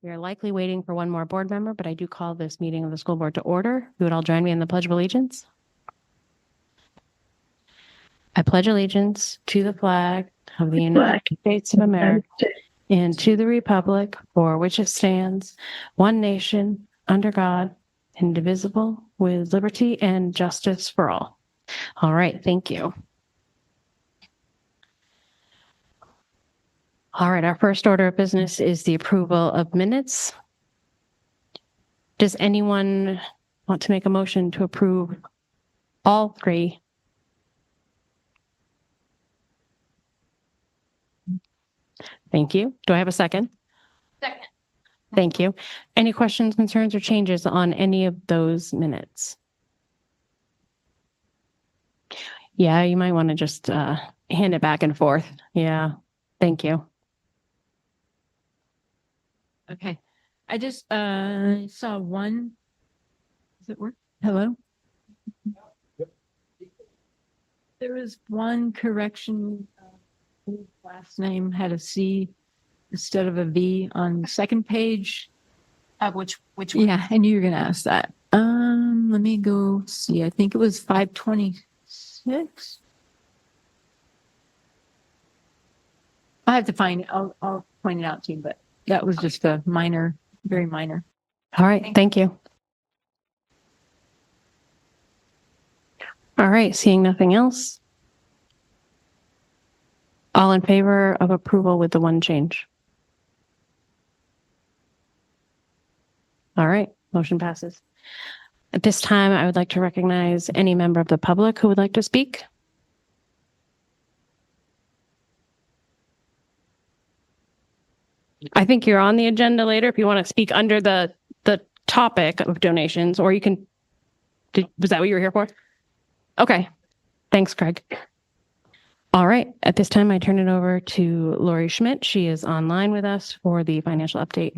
We are likely waiting for one more board member, but I do call this meeting of the school board to order. You would all join me in the Pledge of Allegiance. I pledge allegiance to the flag of the United States of America and to the republic for which it stands, one nation, under God, indivisible, with liberty and justice for all. All right, thank you. All right, our first order of business is the approval of minutes. Does anyone want to make a motion to approve all three? Thank you. Do I have a second? Second. Thank you. Any questions, concerns, or changes on any of those minutes? Yeah, you might want to just hand it back and forth. Yeah, thank you. Okay. I just saw one. Does it work? Hello? There was one correction. Last name had a C instead of a V on the second page. Which one? Yeah, I knew you were going to ask that. Let me go see. I think it was 526. I have to find it. I'll point it out to you, but that was just a minor, very minor. All right, thank you. All right, seeing nothing else. All in favor of approval with the one change? All right, motion passes. At this time, I would like to recognize any member of the public who would like to speak. I think you're on the agenda later if you want to speak under the topic of donations, or you can, was that what you were here for? Okay, thanks, Craig. All right, at this time, I turn it over to Lori Schmidt. She is online with us for the financial update.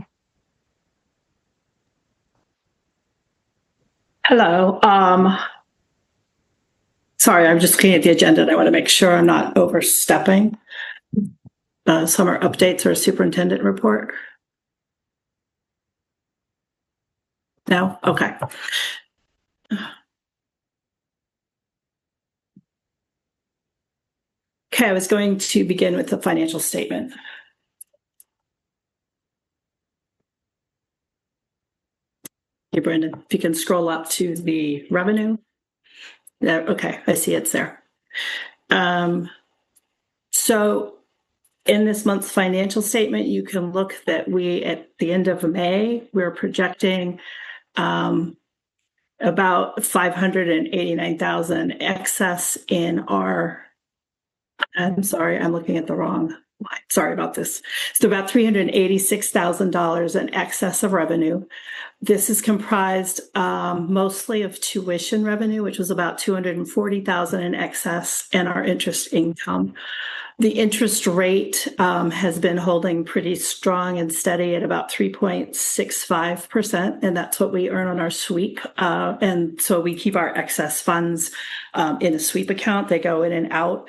Hello. Sorry, I'm just looking at the agenda and I want to make sure I'm not overstepping. Summer updates or superintendent report? No? Okay. Okay, I was going to begin with the financial statement. Hey, Brandon, if you can scroll up to the revenue. There, okay, I see it's there. So in this month's financial statement, you can look that we, at the end of May, we're projecting about 589,000 excess in our, I'm sorry, I'm looking at the wrong line. Sorry about this. So about $386,000 in excess of revenue. This is comprised mostly of tuition revenue, which was about $240,000 in excess, and our interest income. The interest rate has been holding pretty strong and steady at about 3.65%, and that's what we earn on our sweep. And so we keep our excess funds in a sweep account. They go in and out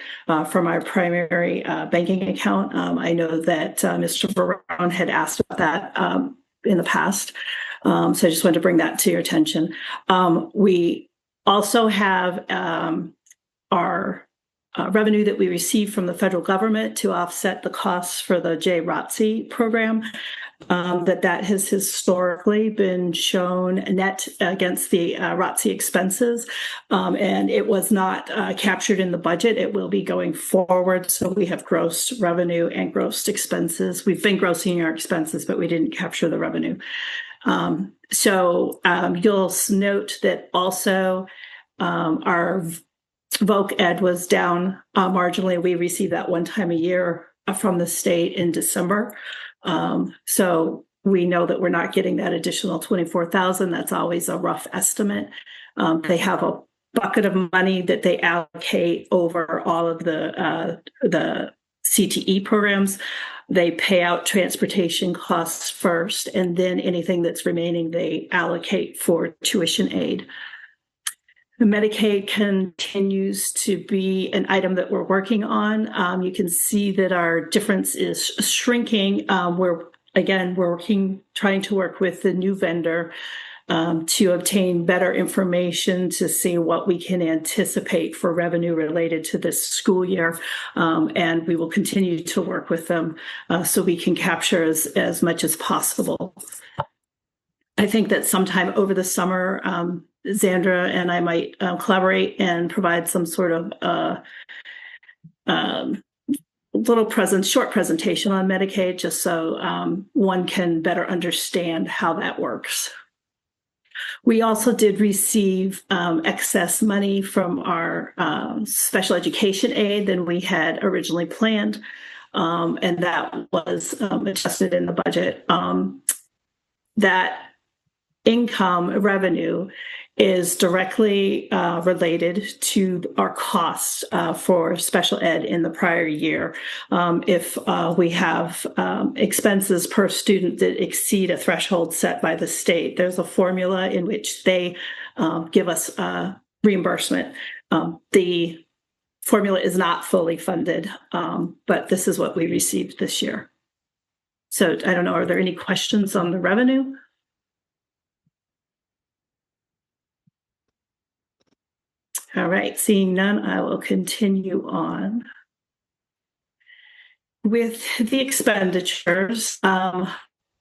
from our primary banking account. I know that Mr. Brown had asked about that in the past. So I just wanted to bring that to your attention. We also have our revenue that we receive from the federal government to offset the costs for the JROTC program. That has historically been shown net against the ROTC expenses, and it was not captured in the budget. It will be going forward. So we have gross revenue and gross expenses. We've been grossing our expenses, but we didn't capture the revenue. So you'll note that also our Voc Ed was down marginally. We receive that one time a year from the state in December. So we know that we're not getting that additional $24,000. That's always a rough estimate. They have a bucket of money that they allocate over all of the CTE programs. They pay out transportation costs first, and then anything that's remaining, they allocate for tuition aid. The Medicaid continues to be an item that we're working on. You can see that our difference is shrinking. We're again, we're trying to work with the new vendor to obtain better information to see what we can anticipate for revenue related to this school year. And we will continue to work with them so we can capture as much as possible. I think that sometime over the summer, Xandra and I might collaborate and provide some sort of short presentation on Medicaid, just so one can better understand how that works. We also did receive excess money from our special education aid than we had originally planned, and that was adjusted in the budget. That income revenue is directly related to our costs for special ed in the prior year. If we have expenses per student that exceed a threshold set by the state, there's a formula in which they give us reimbursement. The formula is not fully funded, but this is what we received this year. So I don't know, are there any questions on the revenue? All right, seeing none, I will continue on. With the expenditures,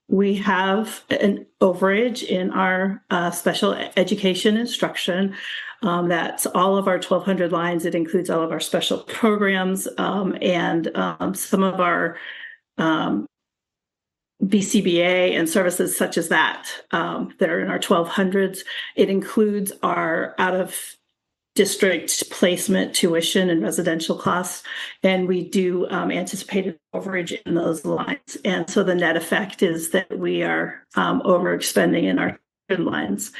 we have an overage in our special education instruction. That's all of our 1,200 lines. It includes all of our special programs and some of our BCBA and services such as that that are in our 1,200s. It includes our out-of-district placement, tuition, and residential costs, and we do anticipate an overage in those lines. And so the net effect is that we are overexpending in our lines.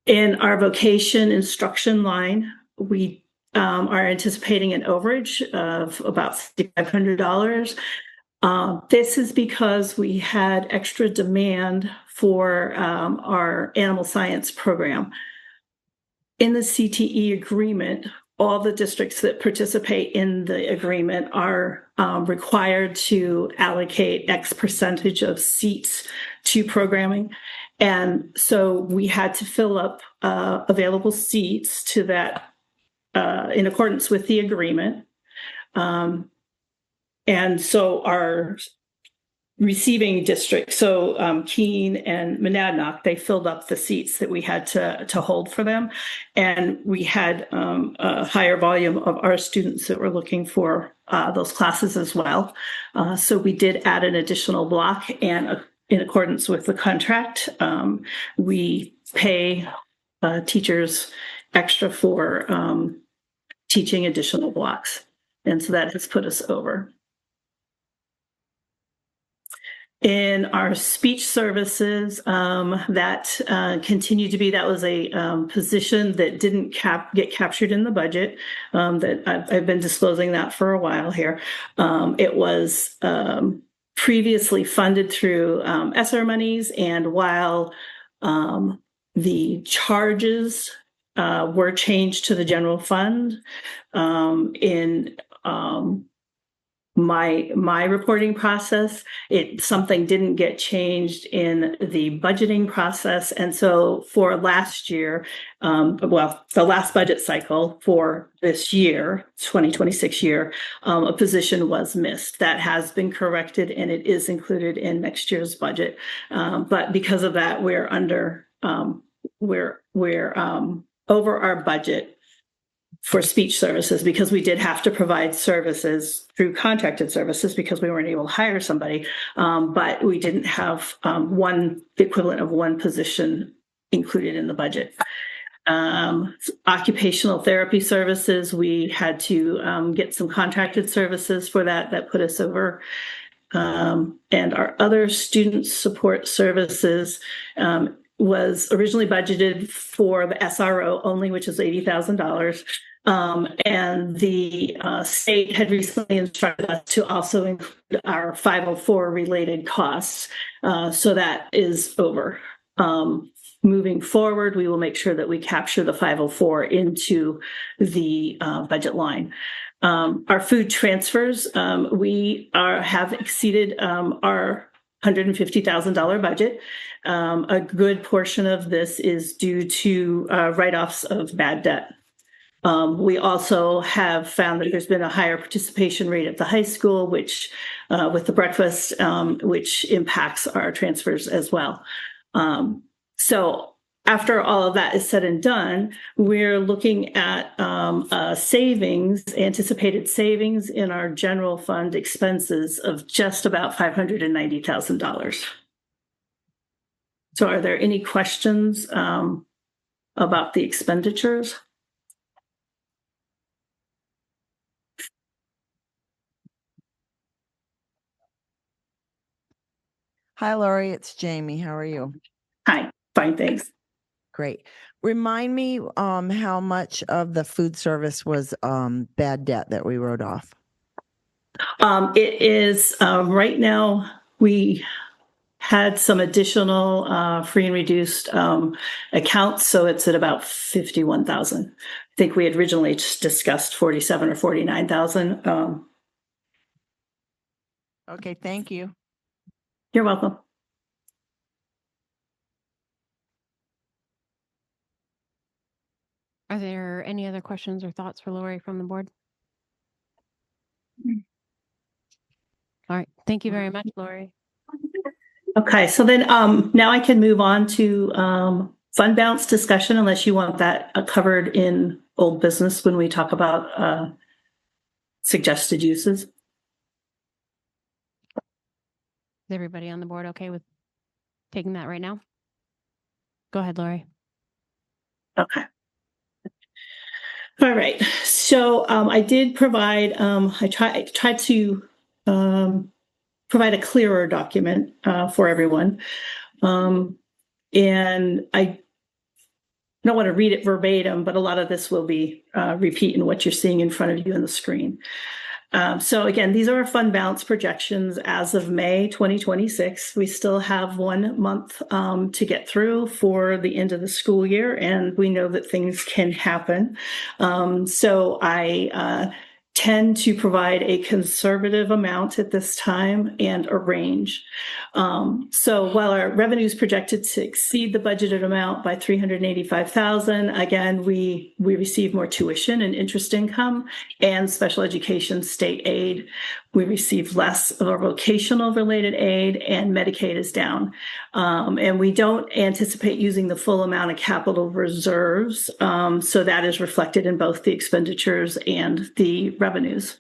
In our vocation instruction line, we are anticipating an overage of about $6,500. This is because we had extra demand for our animal science program. In the CTE agreement, all the districts that participate in the agreement are required to allocate X percentage of seats to programming. And so we had to fill up available seats to that in accordance with the agreement. And so our receiving districts, so Keene and Monadnock, they filled up the seats that we had to hold for them. And we had a higher volume of our students that were looking for those classes as well. So we did add an additional block, and in accordance with the contract, we pay teachers extra for teaching additional blocks. And so that has put us over. In our speech services, that continued to be, that was a position that didn't get captured in the budget, that I've been disclosing that for a while here. It was previously funded through ESSER monies, and while the charges were changed to the general fund in my reporting process, something didn't get changed in the budgeting process. And so for last year, the last budget cycle for this year, 2026 year, a position was missed. That has been corrected, and it is included in next year's budget. But because of that, we're over our budget for speech services, because we did have to provide services through contracted services because we weren't able to hire somebody. But we didn't have the equivalent of one position included in the budget. Occupational therapy services, we had to get some contracted services for that. That put us over. And our other student support services was originally budgeted for the SRO only, which is $80,000. And the state had recently instructed us to also include our 504 related costs. So that is over. Moving forward, we will make sure that we capture the 504 into the budget line. Our food transfers, we have exceeded our $150,000 budget. A good portion of this is due to write-offs of bad debt. We also have found that there's been a higher participation rate at the high school, which with the breakfast, which impacts our transfers as well. So after all of that is said and done, we're looking at anticipated savings in our general fund expenses of just about $590,000. So are there any questions about the expenditures? Hi, Lori. It's Jamie. How are you? Hi, fine, thanks. Great. Remind me how much of the food service was bad debt that we wrote off? It is right now we had some additional free and reduced accounts, so it's at about 51,000. I think we had originally discussed 47 or 49,000. Okay, thank you. You're welcome. Are there any other questions or thoughts for Lori from the board? All right. Thank you very much, Lori. Okay, so then now I can move on to fund balance discussion, unless you want that covered in old business when we talk about suggested uses. Is everybody on the board okay with taking that right now? Go ahead, Lori. Okay. All right. So I did provide, I tried to provide a clearer document for everyone. And I don't want to read it verbatim, but a lot of this will be repeating what you're seeing in front of you on the screen. So again, these are our fund balance projections as of May 2026. We still have 1 month to get through for the end of the school year, and we know that things can happen. So I tend to provide a conservative amount at this time and a range. So while our revenue is projected to exceed the budgeted amount by $385,000, again, we receive more tuition and interest income and special education state aid. We receive less of our vocational related aid, and Medicaid is down. And we don't anticipate using the full amount of capital reserves. So that is reflected in both the expenditures and the revenues.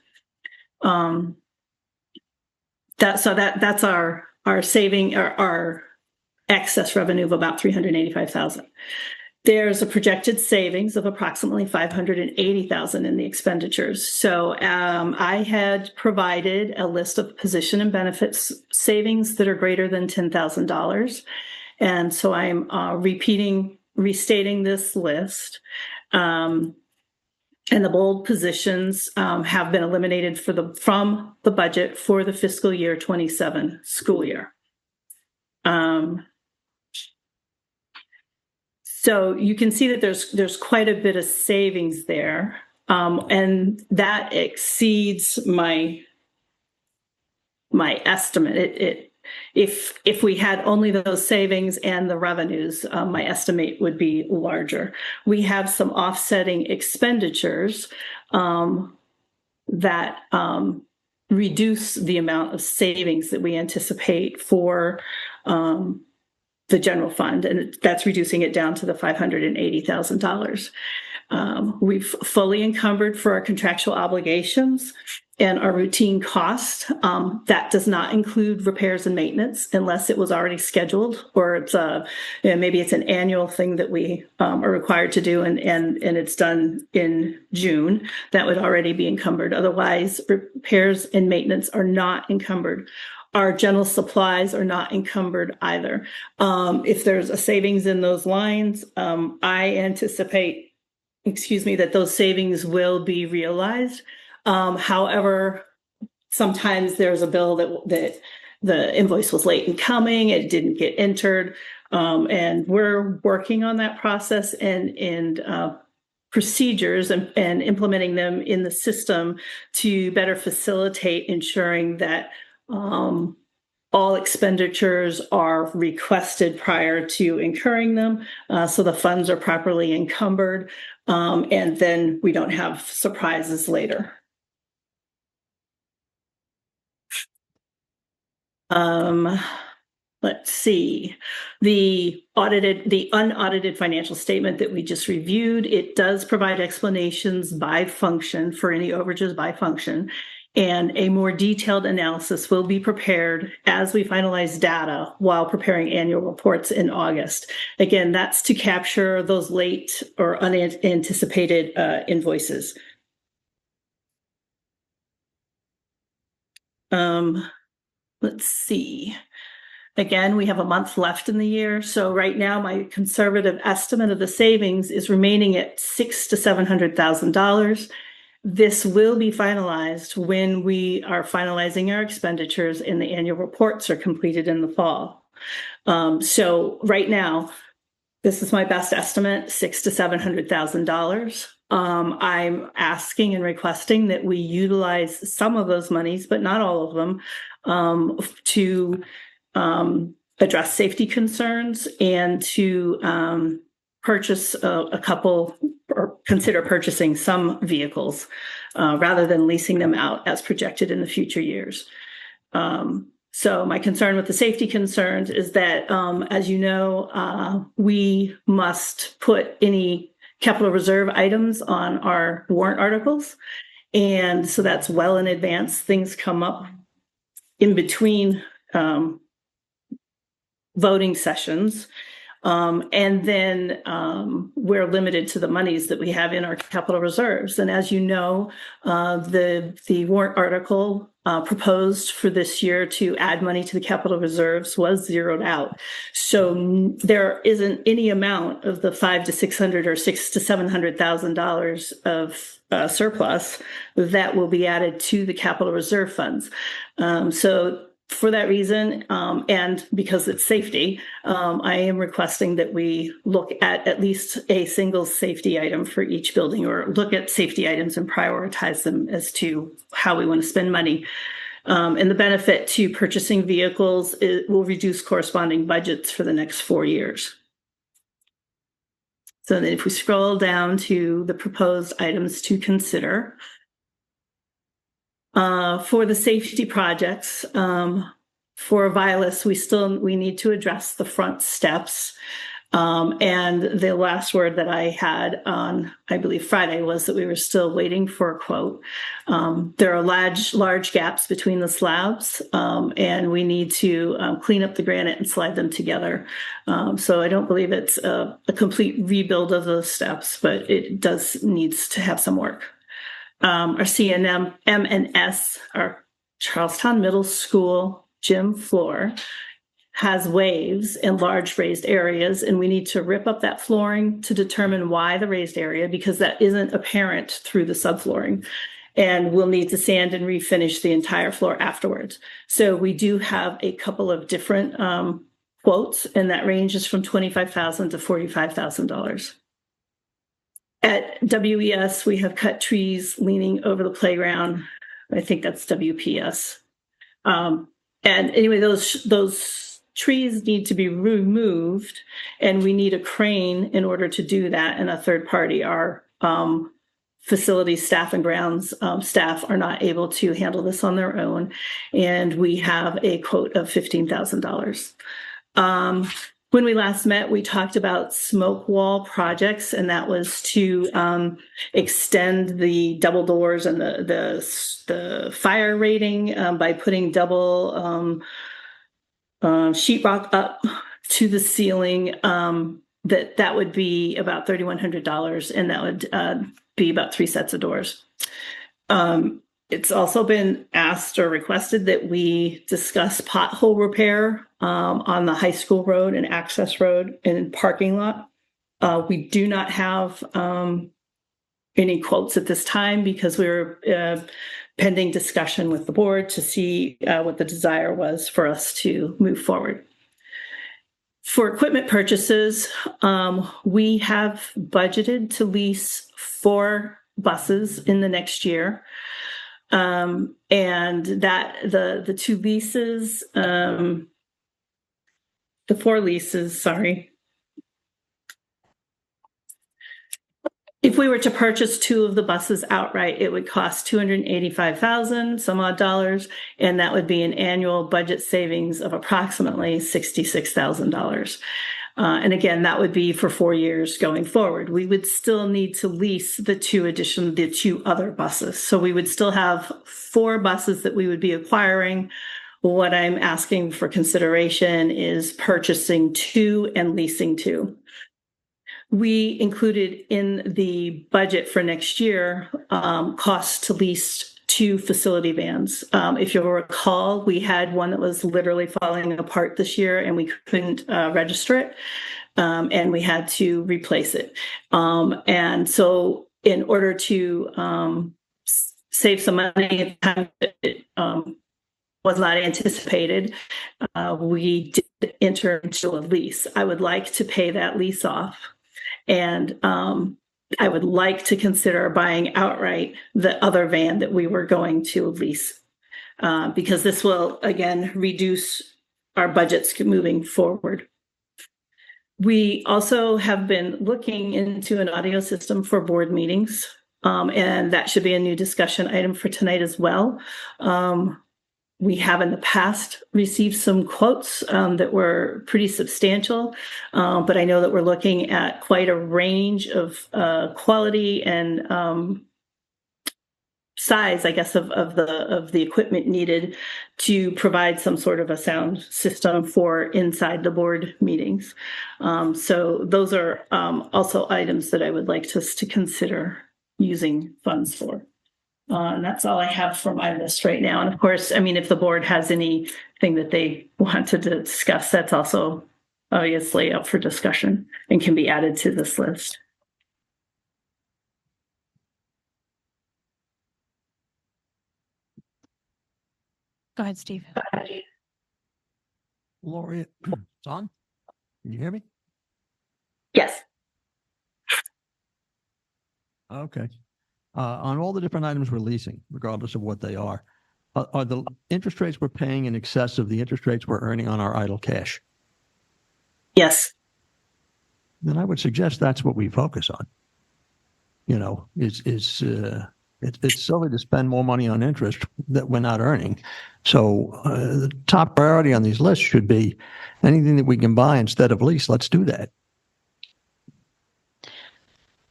That's our saving, our excess revenue of about $385,000. There's a projected savings of approximately $580,000 in the expenditures. So I had provided a list of position and benefits savings that are greater than $10,000. And so I'm restating this list. And the bold positions have been eliminated from the budget for the fiscal year 27 school year. So you can see that there's quite a bit of savings there, and that exceeds my estimate. If we had only those savings and the revenues, my estimate would be larger. We have some offsetting expenditures that reduce the amount of savings that we anticipate for the general fund, and that's reducing it down to the $580,000. We've fully encumbered for our contractual obligations and our routine costs. That does not include repairs and maintenance unless it was already scheduled, or it's maybe it's an annual thing that we are required to do, and it's done in June. That would already be encumbered. Otherwise, repairs and maintenance are not encumbered. Our general supplies are not encumbered either. If there's a savings in those lines, I anticipate, that those savings will be realized. However, sometimes there's a bill that the invoice was late in coming, it didn't get entered, and we're working on that process and procedures and implementing them in the system to better facilitate ensuring that all expenditures are requested prior to incurring them, so the funds are properly encumbered, and then we don't have surprises later. Let's see, the unaudited financial statement that we just reviewed, it does provide explanations by function for any overages by function, and a more detailed analysis will be prepared as we finalize data while preparing annual reports in August. Again, that's to capture those late or unanticipated invoices. Let's see. Again, we have a month left in the year. So right now, my conservative estimate of the savings is remaining at $600,000 to $700,000. This will be finalized when we are finalizing our expenditures and the annual reports are completed in the fall. So right now, this is my best estimate, $600,000 to $700,000. I'm asking and requesting that we utilize some of those monies, but not all of them, to address safety concerns and to purchase a couple or consider purchasing some vehicles rather than leasing them out as projected in the future years. So my concern with the safety concerns is that, as you know, we must put any capital reserve items on our warrant articles. And so that's well in advance. Things come up in between voting sessions. And then we're limited to the monies that we have in our capital reserves. And as you know, the warrant article proposed for this year to add money to the capital reserves was zeroed out. So there isn't any amount of the $500,000 to $600,000 or $600,000 to $700,000 of surplus that will be added to the capital reserve funds. So for that reason, and because it's safety, I am requesting that we look at least a single safety item for each building, or look at safety items and prioritize them as to how we want to spend money. And the benefit to purchasing vehicles, it will reduce corresponding budgets for the next 4 years. So then if we scroll down to the proposed items to consider, for the safety projects, for Vilas, we need to address the front steps. And the last word that I had on, I believe Friday, was that we were still waiting for a quote. There are large gaps between the slabs, and we need to clean up the granite and slide them together. So I don't believe it's a complete rebuild of those steps, but it needs to have some work. Our CNM, M&S, our Charlestown Middle School gym floor has waves and large raised areas, and we need to rip up that flooring to determine why the raised area, because that isn't apparent through the subflooring. And we'll need to sand and refinish the entire floor afterwards. So we do have a couple of different quotes, and that ranges from $25,000 to $45,000. At WES, we have cut trees leaning over the playground. I think that's WPS. And anyway, those trees need to be removed, and we need a crane in order to do that, and a third party. Our facility staff and grounds staff are not able to handle this on their own, and we have a quote of $15,000. When we last met, we talked about smoke wall projects, and that was to extend the double doors and the fire rating by putting double sheetrock up to the ceiling. That would be about $3,100, and that would be about 3 sets of doors. It's also been asked or requested that we discuss pothole repair on the high school road and access road and parking lot. We do not have any quotes at this time because we're pending discussion with the board to see what the desire was for us to move forward. For equipment purchases, we have budgeted to lease 4 buses in the next year. And that the two leases, the four leases, sorry. If we were to purchase two of the buses outright, it would cost $285,000 some odd dollars, and that would be an annual budget savings of approximately $66,000. And again, that would be for 4 years going forward. We would still need to lease the two other buses. So we would still have 4 buses that we would be acquiring. What I'm asking for consideration is purchasing 2 and leasing 2. We included in the budget for next year costs to lease 2 facility vans. If you'll recall, we had one that was literally falling apart this year and we couldn't register it, and we had to replace it. And so in order to save some money at the time it was not anticipated, we did enter into a lease. I would like to pay that lease off. And I would like to consider buying outright the other van that we were going to lease, because this will, again, reduce our budgets moving forward. We also have been looking into an audio system for board meetings, and that should be a new discussion item for tonight as well. We have in the past received some quotes that were pretty substantial, but I know that we're looking at quite a range of quality and size, I guess, of the equipment needed to provide some sort of a sound system for inside the board meetings. So those are also items that I would like us to consider using funds for. And that's all I have for my list right now. And of course, I mean, if the board has anything that they want to discuss, that's also obviously up for discussion and can be added to this list. Go ahead, Steve. Lori, it's on? Can you hear me? Yes. Okay. On all the different items we're leasing, regardless of what they are the interest rates we're paying in excess of the interest rates we're earning on our idle cash? Yes. Then I would suggest that's what we focus on. You know, it's silly to spend more money on interest that we're not earning. So the top priority on these lists should be anything that we can buy instead of lease. Let's do that.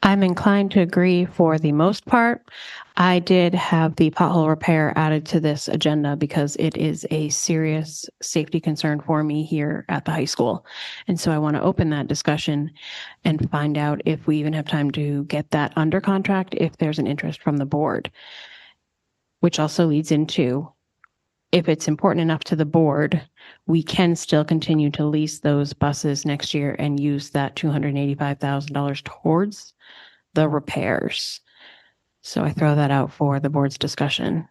I'm inclined to agree for the most part. I did have the pothole repair added to this agenda because it is a serious safety concern for me here at the high school. And so I want to open that discussion and find out if we even have time to get that under contract, if there's an interest from the board, which also leads into, if it's important enough to the board, we can still continue to lease those buses next year and use that $285,000 towards the repairs. So I throw that out for the board's discussion.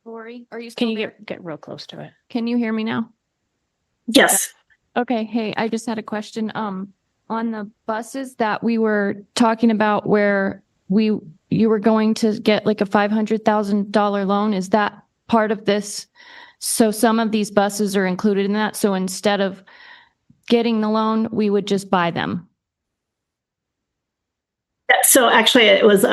Lori, are you Can still you there? get real close to it? Can you hear me now? Yes. Okay. Hey, I just had a question. On the buses that we were talking about where you were going to get like a $500,000 loan, is that part of this? So some of these buses are included in that. So instead of getting the loan, we would just buy them. So actually it was,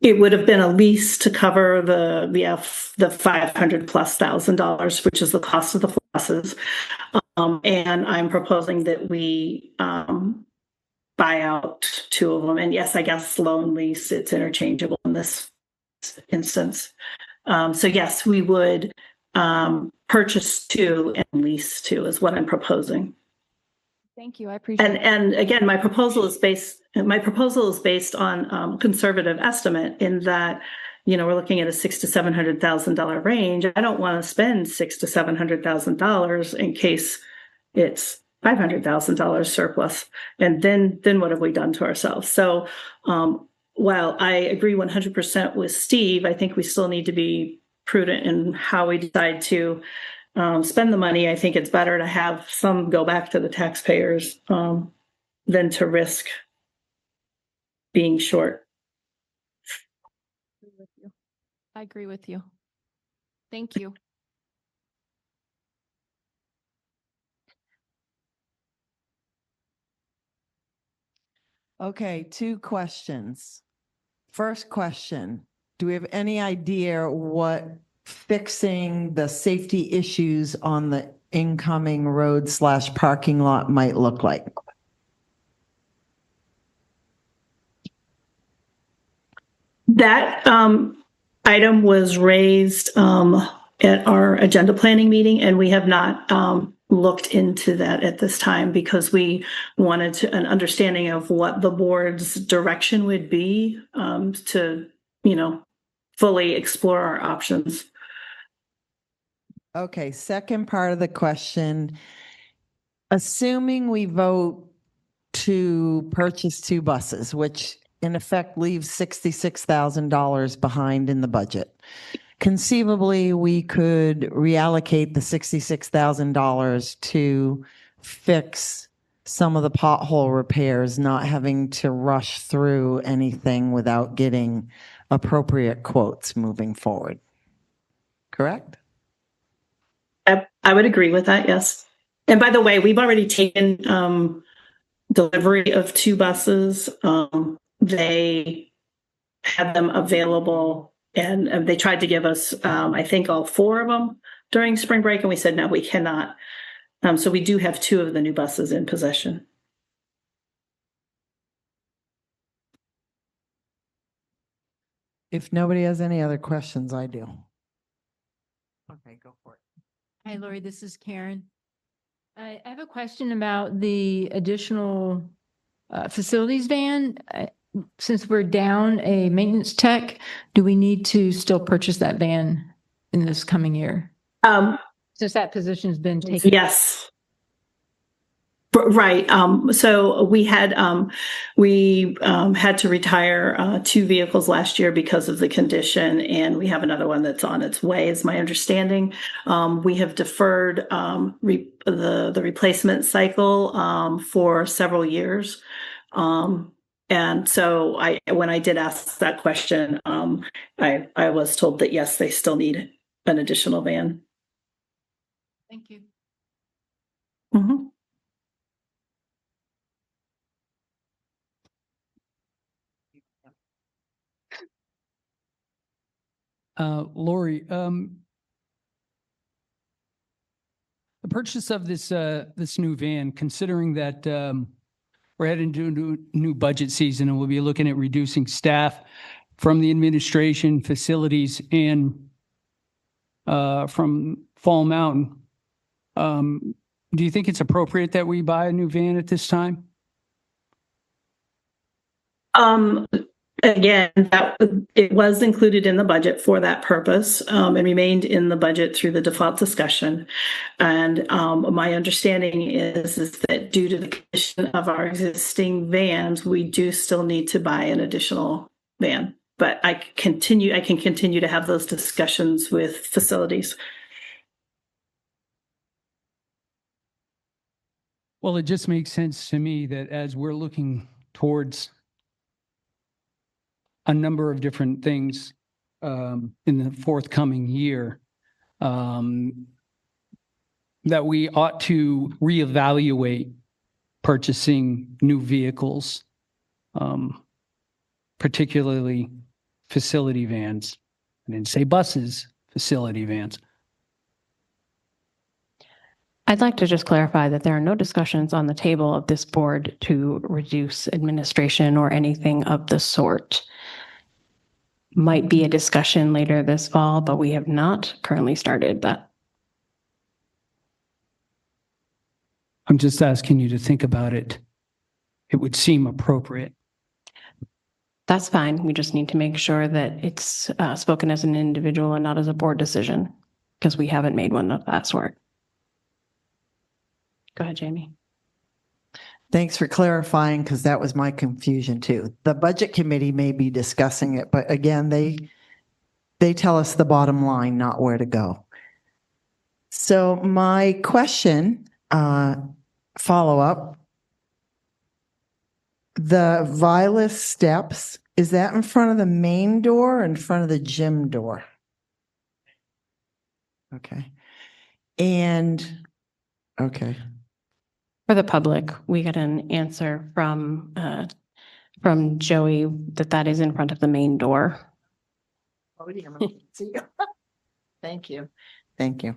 it would have been a lease to cover the $500,000+, which is the cost of the buses. And I'm proposing that we buy out 2 of them. And yes, I guess loan lease, it's interchangeable in this instance. So yes, we would purchase 2 and lease 2 is what I'm proposing. Thank you. I appreciate it. And again, my proposal is based on conservative estimate in that, you know, we're looking at a $600,000 to $700,000 range. I don't want to spend $600,000 to $700,000 in case it's $500,000 surplus. And then what have we done to ourselves? So while I agree 100% with Steve, I think we still need to be prudent in how we decide to spend the money. I think it's better to have some go back to the taxpayers than to risk being short. I agree with you. Thank you. Okay, 2 questions. First question, do we have any idea what fixing the safety issues on the incoming road/parking lot might look like? That item was raised at our agenda planning meeting, and we have not looked into that at this time because we wanted an understanding of what the board's direction would be to, fully explore our options. Okay, second part of the question. Assuming we vote to purchase 2 buses, which in effect leaves $66,000 behind in the budget. Conceivably, we could reallocate the $66,000 to fix some of the pothole repairs, not having to rush through anything without getting appropriate quotes moving forward. Correct? I would agree with that, yes. And by the way, we've already taken delivery of 2 buses. They had them available, and they tried to give us, I think, all 4 of them during spring break, and we said, no, we cannot. So we do have 2 of the new buses in possession. If nobody has any other questions, I do. Okay, go for it. Hi, Lori, this is Karen. I have a question about the additional facilities van. Since we're down a maintenance tech, do we need to still purchase that van in this coming year? Since that position's been taken. Yes. Right. So we had to retire 2 vehicles last year because of the condition, and we have another one that's on its way, is my understanding. We have deferred the replacement cycle for several years. And so when I did ask that question, I was told that yes, they still need an additional van. Thank you. Mm-hmm. Lori, the purchase of this new van, considering that we're heading into a new budget season and we'll be looking at reducing staff from the administration, facilities, and from Fall Mountain, do you think it's appropriate that we buy a new van at this time? Again, it was included in the budget for that purpose, and remained in the budget through the default discussion. And my understanding is that due to the condition of our existing vans, we do still need to buy an additional van. But I can continue to have those discussions with facilities. Well, it just makes sense to me that as we're looking towards a number of different things in the forthcoming year, that we ought to reevaluate purchasing new vehicles, particularly facility vans. I didn't say buses, facility vans. I'd like to just clarify that there are no discussions on the table of this board to reduce administration or anything of the sort. Might be a discussion later this fall, but we have not currently started that. I'm just asking you to think about it. It would seem appropriate. That's fine. We just need to make sure that it's spoken as an individual and not as a board decision, because we haven't made one of that sort. Go ahead, Jamie. Thanks for clarifying, because that was my confusion too. The budget committee may be discussing it, but again, they tell us the bottom line, not where to go. So my question, follow-up, the Violet steps, is that in front of the main door or in front of the gym door? Okay. And, okay. For the public, we got an answer from Joey that is in front of the main door. Thank you. Thank you.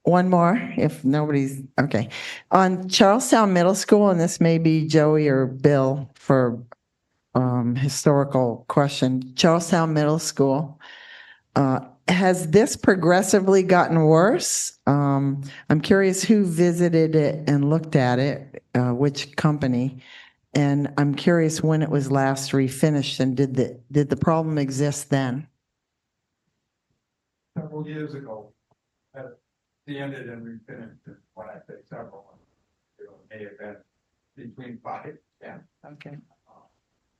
One more, if nobody's, okay. On Charlestown Middle School, and this may be Joey or Bill for historical question, Charlestown Middle School, has this progressively gotten worse? I'm curious who visited it and looked at it, which company, and I'm curious when it was last refinished, and did the problem exist then? Several years ago, at the end of it, we finished it. When I say several, it may have been between 5 and 10. Okay.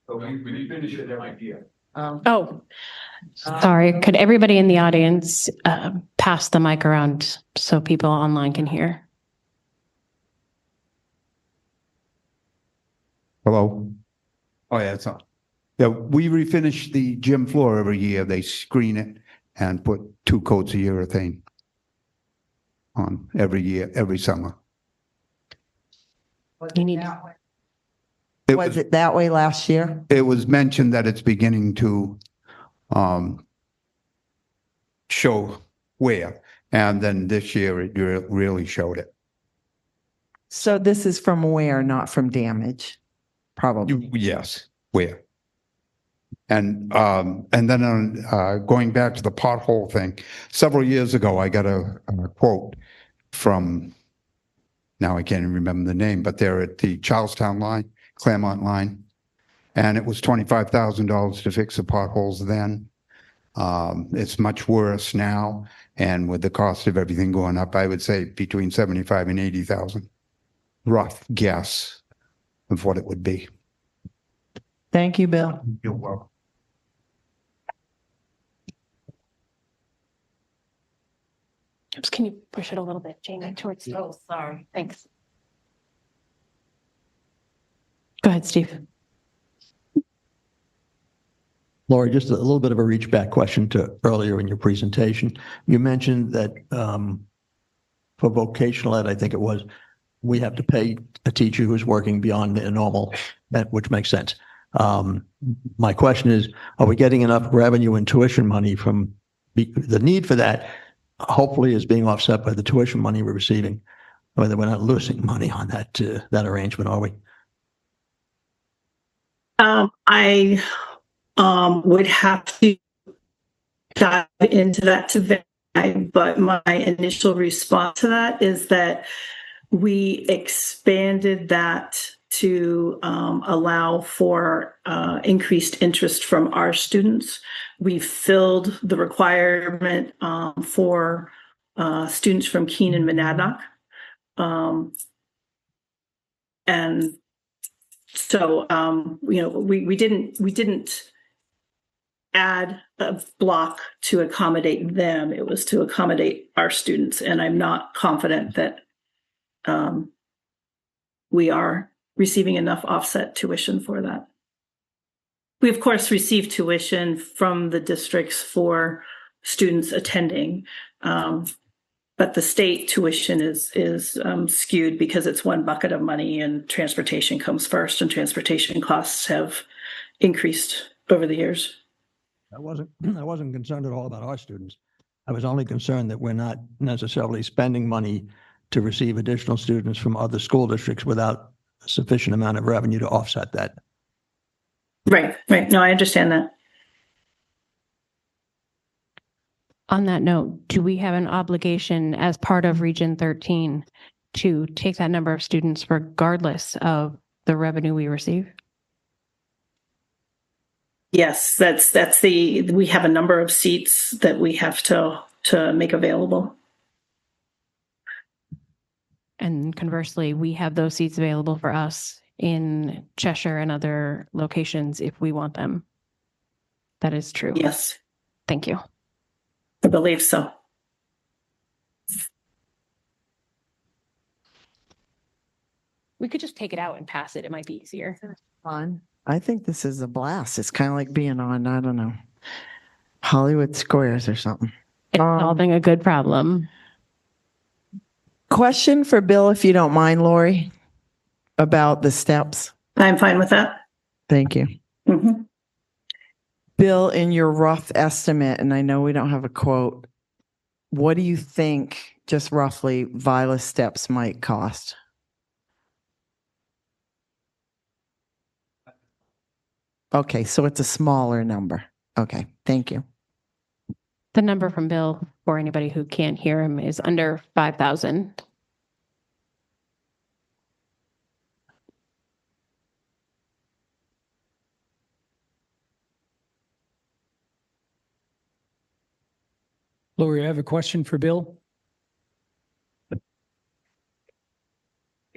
So we finish it every year. Oh, sorry. Could everybody in the audience pass the mic around so people online can hear? Hello? Oh, yeah, it's on. Yeah, we refinish the gym floor every year. They screen it and put 2 coats of urethane on every year, every summer. You need Was it that way last year? It was mentioned that it's beginning to show wear, and then this year it really showed it. So this is from where, not from damage? Probably. Yes, wear. And then on going back to the pothole thing, several years ago, I got a quote from, now I can't even remember the name, but they're at the Charlestown line, Claremont line. And it was $25,000 to fix the potholes then. It's much worse now. And with the cost of everything going up, I would say between 75 and 80,000. Rough guess of what it would be. Thank you, Bill. You're welcome. Oops, can you push it a little bit, Jamie, towards you? Oh, sorry. Thanks. Go ahead, Steve. Lori, just a little bit of a reach back question to earlier in your presentation. You mentioned that for vocational ed, I think it was, we have to pay a teacher who's working beyond their normal, which makes sense. My question is, are we getting enough revenue and tuition money from the need for that? Hopefully is being offset by the tuition money we're receiving. Whether we're not losing money on that arrangement, are we? I would have to dive into that to verify, but my initial response to that is that we expanded that to allow for increased interest from our students. We filled the requirement for students from Keene and Monadnock. And so, we didn't add a block to accommodate them. It was to accommodate our students. And I'm not confident that we are receiving enough offset tuition for that. We, of course, receive tuition from the districts for students attending, but the state tuition is skewed because it's one bucket of money and transportation comes first, and transportation costs have increased over the years. I wasn't concerned at all about our students. I was only concerned that we're not necessarily spending money to receive additional students from other school districts without a sufficient amount of revenue to offset that. Right. No, I understand that. On that note, do we have an obligation as part of Region 13 to take that number of students regardless of the revenue we receive? Yes, we have a number of seats that we have to make available. And conversely, we have those seats available for us in Cheshire and other locations if we want them. That is true. Yes, Thank you. I believe so. We could just take it out and pass it. It might be easier. Fun. I think this is a blast. It's kind of like being on, I don't know, Hollywood Squares or something. It's solving a good problem. Question for Bill, if you don't mind, Lori, about the steps. I'm fine with that. Thank you. Mhm. Bill, in your rough estimate, and I know we don't have a quote, what do you think, just roughly, Viola steps might cost? Okay, so it's a smaller number. Okay, thank you. The number from Bill, for anybody who can't hear him, is under 5,000. Lori, I have a question for Bill.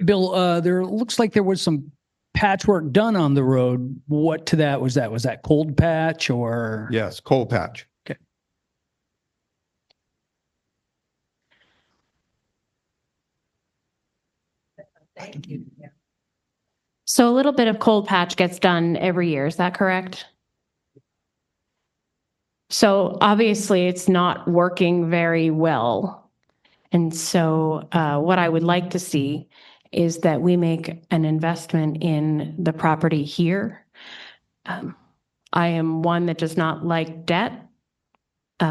Bill, there looks like there was some patchwork done on the road. What to that was that? Was that cold patch or? Yes, coal patch. Okay. So a little bit of cold patch gets done every year. Is that correct? So obviously it's not working very well. And so what I would like to see is that we make an investment in the property here. I am one that does not like debt.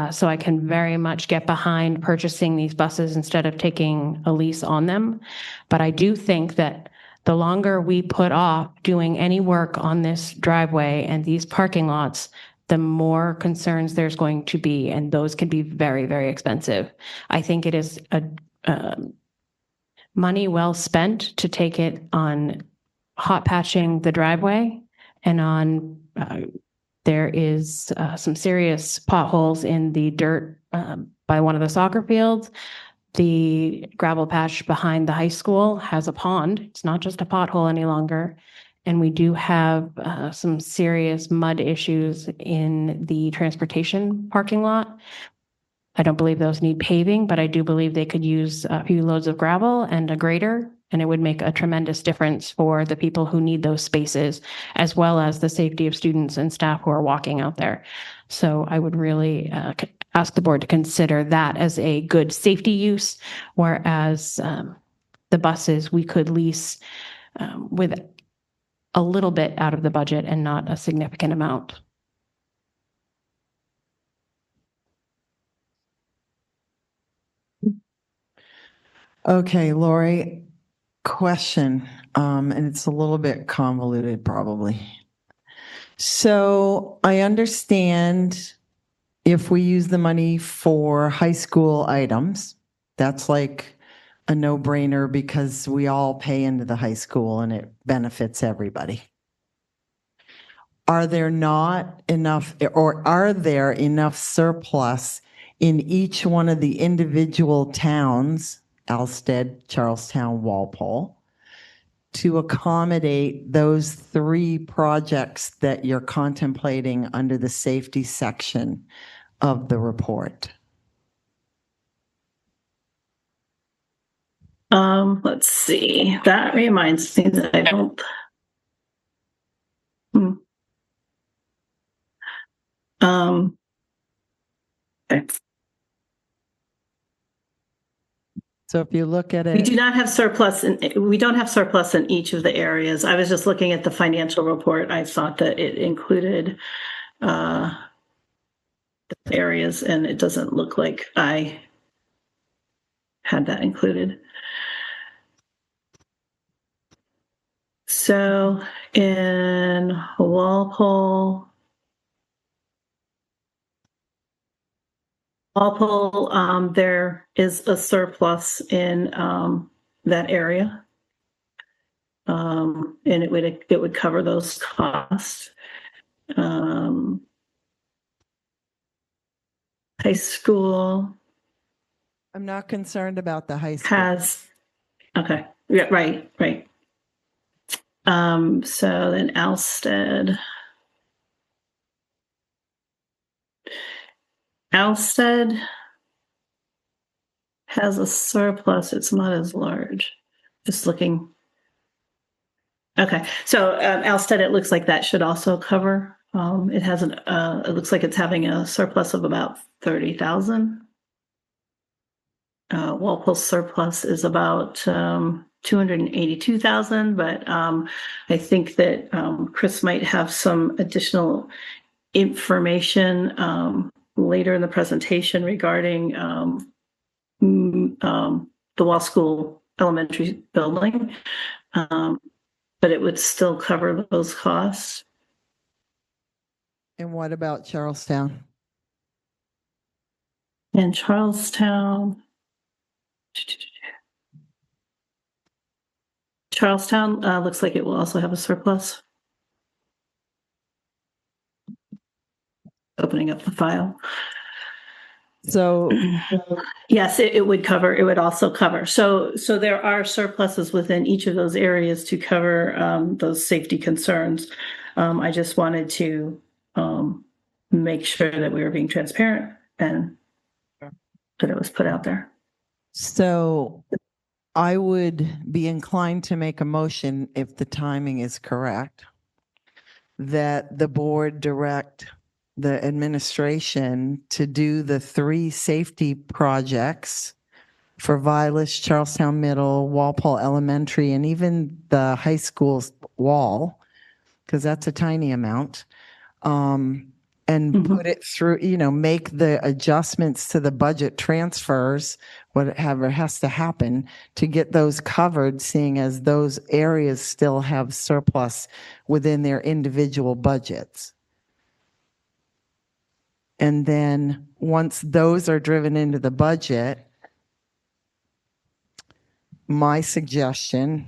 So I can very much get behind purchasing these buses instead of taking a lease on them. But I do think that the longer we put off doing any work on this driveway and these parking lots, the more concerns there's going to be, and those can be very, very expensive. I think it is a money well spent to take it on hot patching the driveway and on there is some serious potholes in the dirt by one of the soccer fields. The gravel patch behind the high school has a pond. It's not just a pothole any longer. And we do have some serious mud issues in the transportation parking lot. I don't believe those need paving, but I do believe they could use a few loads of gravel and a grader, and it would make a tremendous difference for the people who need those spaces, as well as the safety of students and staff who are walking out there. So I would really ask the board to consider that as a good safety use, whereas the buses we could lease with a little bit out of the budget and not a significant amount. Okay, Lori, question, and it's a little bit convoluted probably. So I understand if we use the money for high school items, that's like a no-brainer because we all pay into the high school and it benefits everybody. Are there not enough, or are there enough surplus in each one of the individual towns, Alstead, Charlestown, Walpole, to accommodate those three projects that you're contemplating under the safety section of the report? Let's see. That reminds me that I don't. Okay. So if you look at We it, do not have surplus, we don't have surplus in each of the areas. I was just looking at the financial report. I thought that it included the areas, and it doesn't look like I had that included. So in Walpole, there is a surplus in that area, and it would cover those costs. High school I'm not concerned about the high school. has, okay, yeah, right. So then Alstead has a surplus. It's not as large. Just looking. Okay, so Alsted, it looks like that should also cover. It has it looks like it's having a surplus of about 30,000. Walpole's surplus is about 282,000, but I think that Chris might have some additional information later in the presentation regarding the Wall School Elementary building, but it would still cover those costs. And what about Charlestown? And Charlestown looks like it will also have a surplus. Opening up the file. So yes, it would cover, it would also cover. So there are surpluses within each of those areas to cover those safety concerns. I just wanted to make sure that we were being transparent and that it was put out there. So I would be inclined to make a motion, if the timing is correct, that the board direct the administration to do the 3 safety projects for Vilas, Charlestown Middle, Walpole Elementary, and even the high school's wall, because that's a tiny amount. And put it through, make the adjustments to the budget transfers, whatever has to happen to get those covered, seeing as those areas still have surplus within their individual budgets. And then once those are driven into the budget, my suggestion,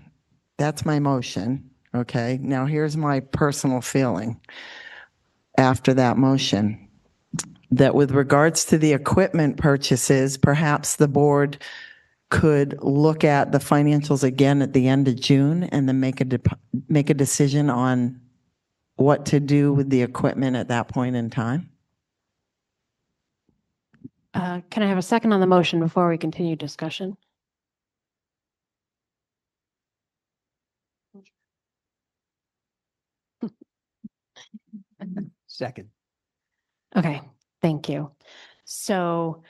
that's my motion. Okay. Now here's my personal feeling after that motion, that with regards to the equipment purchases, perhaps the board could look at the financials again at the end of June and then make a decision on what to do with the equipment at that point in time. Can I have a second on the motion before we continue discussion? Second. Okay, thank you. So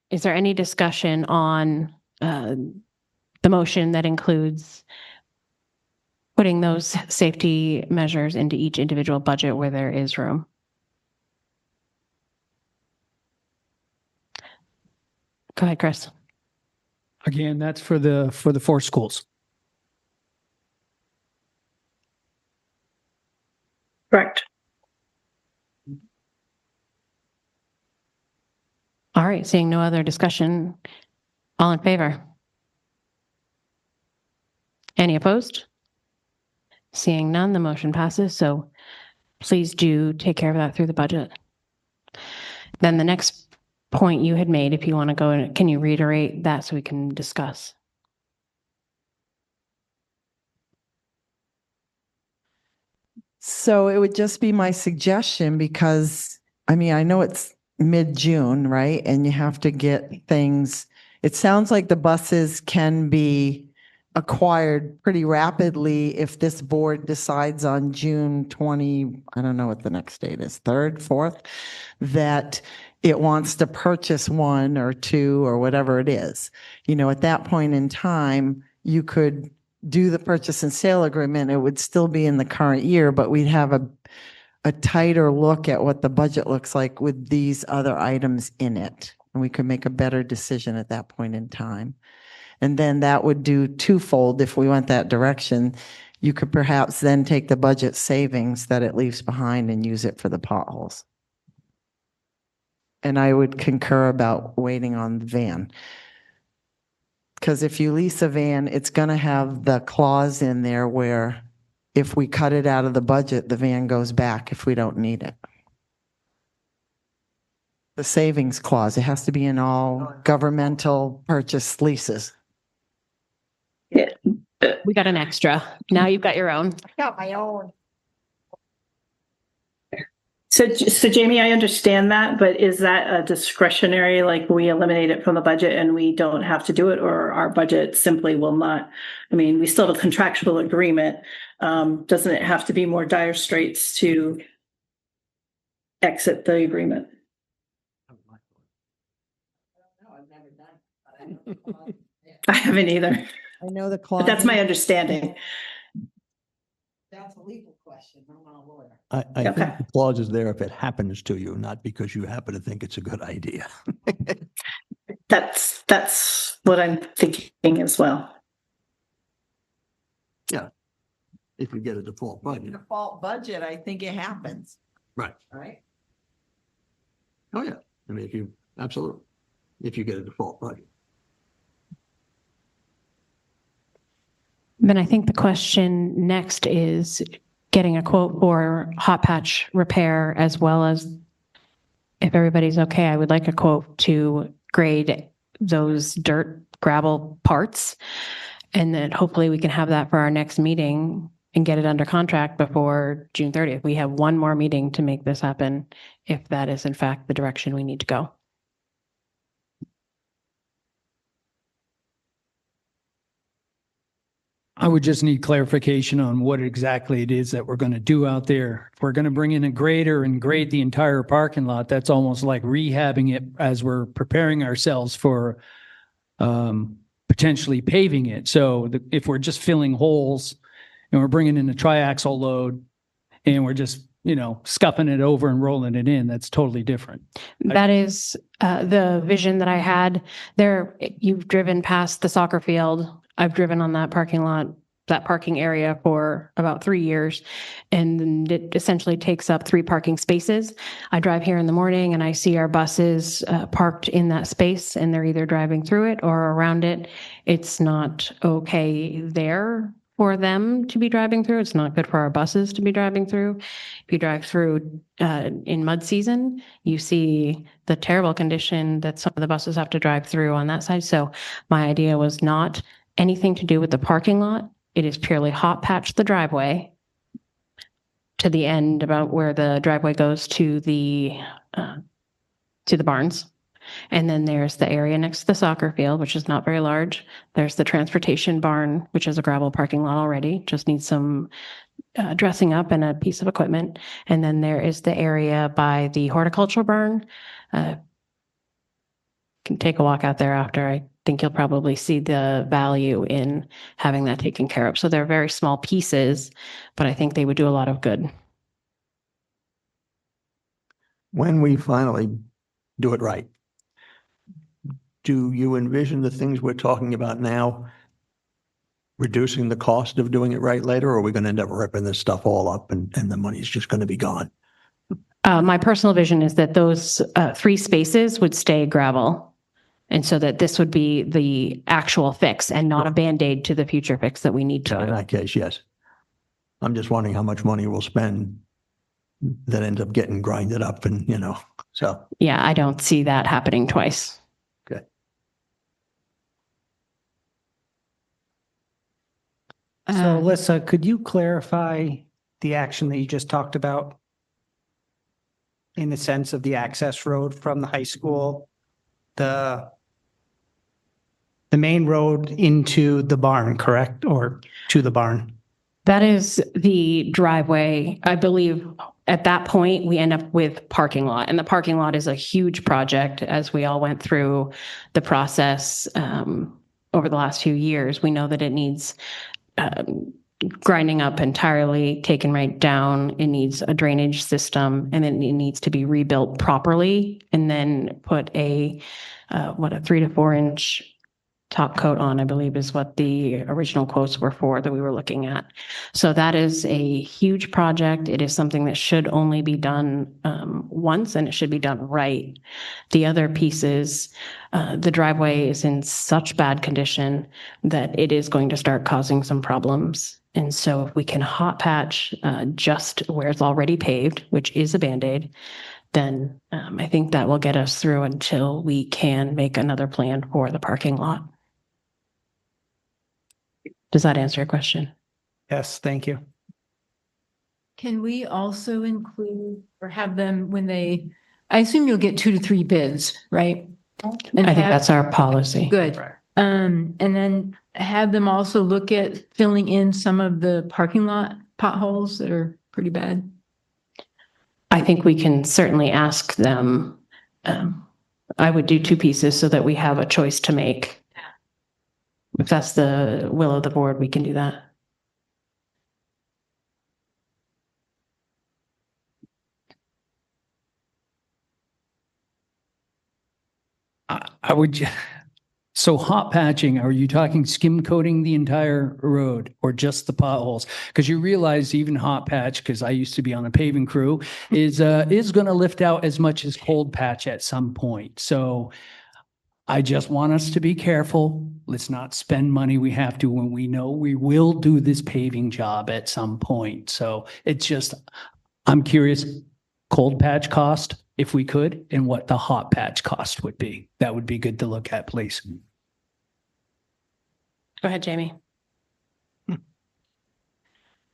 is there any discussion on the motion that includes putting those safety measures into each individual budget where there is room? Go ahead, Chris. Again, that's for the 4 schools. Correct. All right, seeing no other discussion, all in favor? Any opposed? Seeing none, the motion passes. So please do take care of that through the budget. Then the next point you had made, if you want to go in, can you reiterate that so we can discuss? So it would just be my suggestion because, I mean, I know it's mid-June, right? And you have to get things, it sounds like the buses can be acquired pretty rapidly if this board decides on June 20, I don't know what the next date is, 3rd, 4th, that it wants to purchase 1 or 2 or whatever it is. At that point in time, you could do the purchase and sale agreement. It would still be in the current year, but we'd have a tighter look at what the budget looks like with these other items in it. And we could make a better decision at that point in time. And then that would do twofold if we went that direction. You could perhaps then take the budget savings that it leaves behind and use it for the potholes. And I would concur about waiting on the van. Because if you lease a van, it's going to have the clause in there where if we cut it out of the budget, the van goes back if we don't need it. The savings clause, it has to be in all governmental purchase leases. Yeah. We got an extra. Now you've got your own. I got my own. So Jamie, I understand that, but is that a discretionary, like we eliminate it from the budget and we don't have to do it, or our budget simply will not? I mean, we still have a contractual agreement. Doesn't it have to be more dire straits to exit the agreement? I haven't either, I know the but clause. that's my understanding. That's a legal question. I'm not a lawyer. I Okay. think the clause is there if it happens to you, not because you happen to think it's a good idea. That's what I'm thinking as well. If you get a default budget. Default budget, I think it happens. Right. Right? Oh, yeah. I mean, absolutely. If you get a default budget. Then I think the question next is getting a quote for hot patch repair, as well as, if everybody's okay, I would like a quote to grade those dirt gravel parts. And then hopefully we can have that for our next meeting and get it under contract before June 30th. We have one more meeting to make this happen, if that is in fact the direction we need to go. I would just need clarification on what exactly it is that we're going to do out there. If we're going to bring in a grader and grade the entire parking lot, that's almost like rehabbing it as we're preparing ourselves for potentially paving it. So if we're just filling holes and we're bringing in a triaxle load and we're just, scuffing it over and rolling it in, that's totally different. That is the vision that I had there. You've driven past the soccer field. I've driven on that parking lot, that parking area for about 3 years, and it essentially takes up 3 parking spaces. I drive here in the morning and I see our buses parked in that space, and they're either driving through it or around it. It's not okay there for them to be driving through. It's not good for our buses to be driving through. If you drive through in mud season, you see the terrible condition that some of the buses have to drive through on that side. So my idea was not anything to do with the parking lot. It is purely hot patch the driveway to the end about where the driveway goes to the barns. And then there's the area next to the soccer field, which is not very large. There's the transportation barn, which is a gravel parking lot already, just needs some dressing up and a piece of equipment. And then there is the area by the horticultural barn. Can take a walk out there after. I think you'll probably see the value in having that taken care of. So they're very small pieces, but I think they would do a lot of good. When we finally do it right, do you envision the things we're talking about now reducing the cost of doing it right later, or are we going to end up ripping this stuff all up and the money's just going to be gone? My personal vision is that those 3 spaces would stay gravel. And so that this would be the actual fix and not a Band-Aid to the future fix that we need to So in do. that case, yes. I'm just wondering how much money we'll spend that ends up getting grinded up and, so. Yeah, I don't see that happening twice. Okay. So Alyssa, could you clarify the action that you just talked about in the sense of the access road from the high school, the main road into the barn, correct? Or to the barn? That is the driveway. I believe at that point, we end up with parking lot. And the parking lot is a huge project as we all went through the process over the last few years. We know that it needs grinding up entirely, taken right down. It needs a drainage system, and then it needs to be rebuilt properly, and then put a 3 to 4 inch top coat on, I believe is what the original quotes were for that we were looking at. So that is a huge project. It is something that should only be done once, and it should be done right. The other pieces, the driveway is in such bad condition that it is going to start causing some problems. And so if we can hot patch just where it's already paved, which is a Band-Aid, then I think that will get us through until we can make another plan for the parking lot. Does that answer your question? Yes, thank you. Can we also include or have them when they, I assume you'll get 2 to 3 bids, right? I think that's our policy. Good. And then have them also look at filling in some of the parking lot potholes that are pretty bad. I think we can certainly ask them. I would do 2 pieces so that we have a choice to make. If that's the will of the board, we can do that. I would, so hot patching, are you talking skim coating the entire road or just the potholes? Because you realize even hot patch, because I used to be on a paving crew, is going to lift out as much as cold patch at some point. So I just want us to be careful. Let's not spend money we have to when we know we will do this paving job at some point. So it's just, I'm curious, cold patch cost, if we could, and what the hot patch cost would be. That would be good to look at, please. Go ahead, Jamie.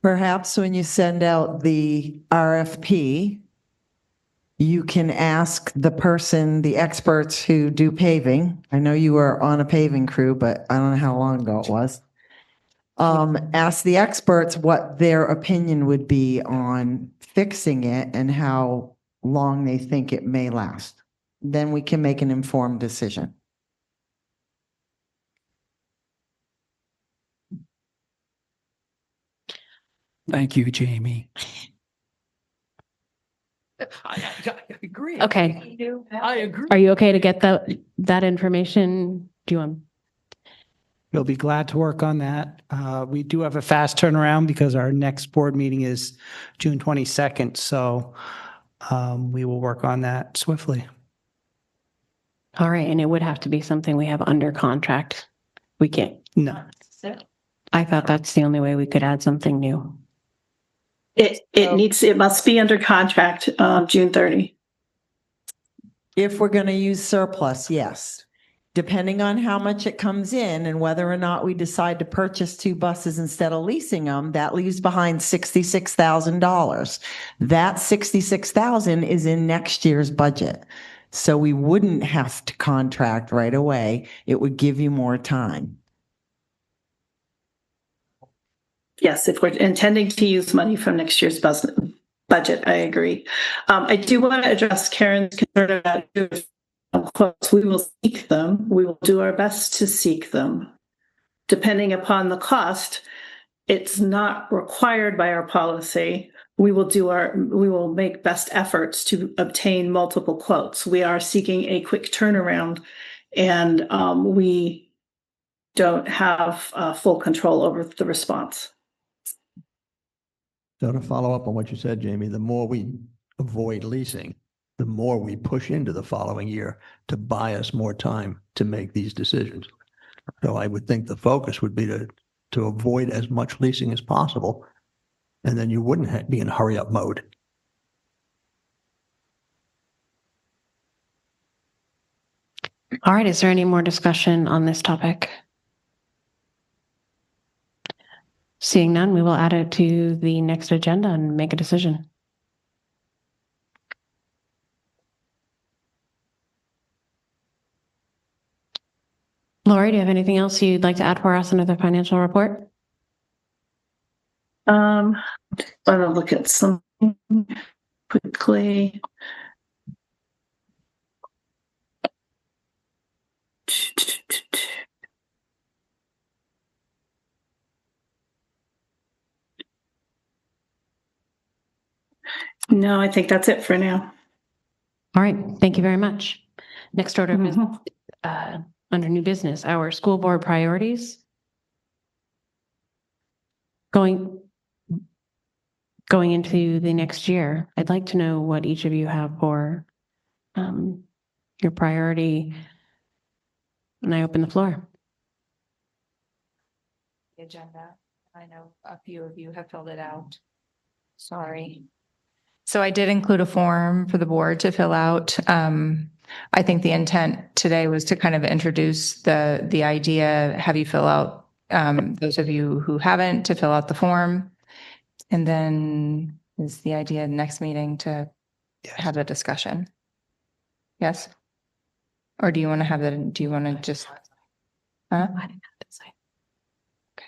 Perhaps when you send out the RFP, you can ask the person, the experts who do paving. I know you were on a paving crew, but I don't know how long ago it was. Ask the experts what their opinion would be on fixing it and how long they think it may last. Then we can make an informed decision. Thank you, Jamie. I agree. Okay. I agree. Are you okay to get that information? Do you want? We'll be glad to work on that. We do have a fast turnaround because our next board meeting is June 22nd. So we will work on that swiftly. All right. And it would have to be something we have under contract. We can't. No. I thought that's the only way we could add something new. It must be under contract, June 30. If we're going to use surplus, yes. Depending on how much it comes in and whether or not we decide to purchase 2 buses instead of leasing them, that leaves behind $66,000. That $66,000 is in next year's budget. So we wouldn't have to contract right away. It would give you more time. Yes, if we're intending to use money from next year's budget, I agree. I do want to address Karen's concern about quotes. We will seek them. We will do our best to seek them. Depending upon the cost, it's not required by our policy. We will make best efforts to obtain multiple quotes. We are seeking a quick turnaround, and we don't have full control over the response. So to follow up on what you said, Jamie, the more we avoid leasing, the more we push into the following year to buy us more time to make these decisions. So I would think the focus would be to avoid as much leasing as possible, and then you wouldn't be in hurry up mode. All right. Is there any more discussion on this topic? Seeing none, we will add it to the next agenda and make a decision. Lori, do you have anything else you'd like to add for us under the financial report? I'm going to look at something quickly. No, I think that's it for now. All right. Thank you very much. Next order of business, under new business, our school board priorities. Going into the next year, I'd like to know what each of you have for your priority. And I open the floor. The agenda. I know a few of you have filled it out. Sorry. So I did include a form for the board to fill out. I think the intent today was to kind of introduce the idea, have you fill out, those of you who haven't, to fill out the form. And then Is the idea next meeting to have a discussion? Yes? Or do you want to have that, do you want to just? Huh? Okay.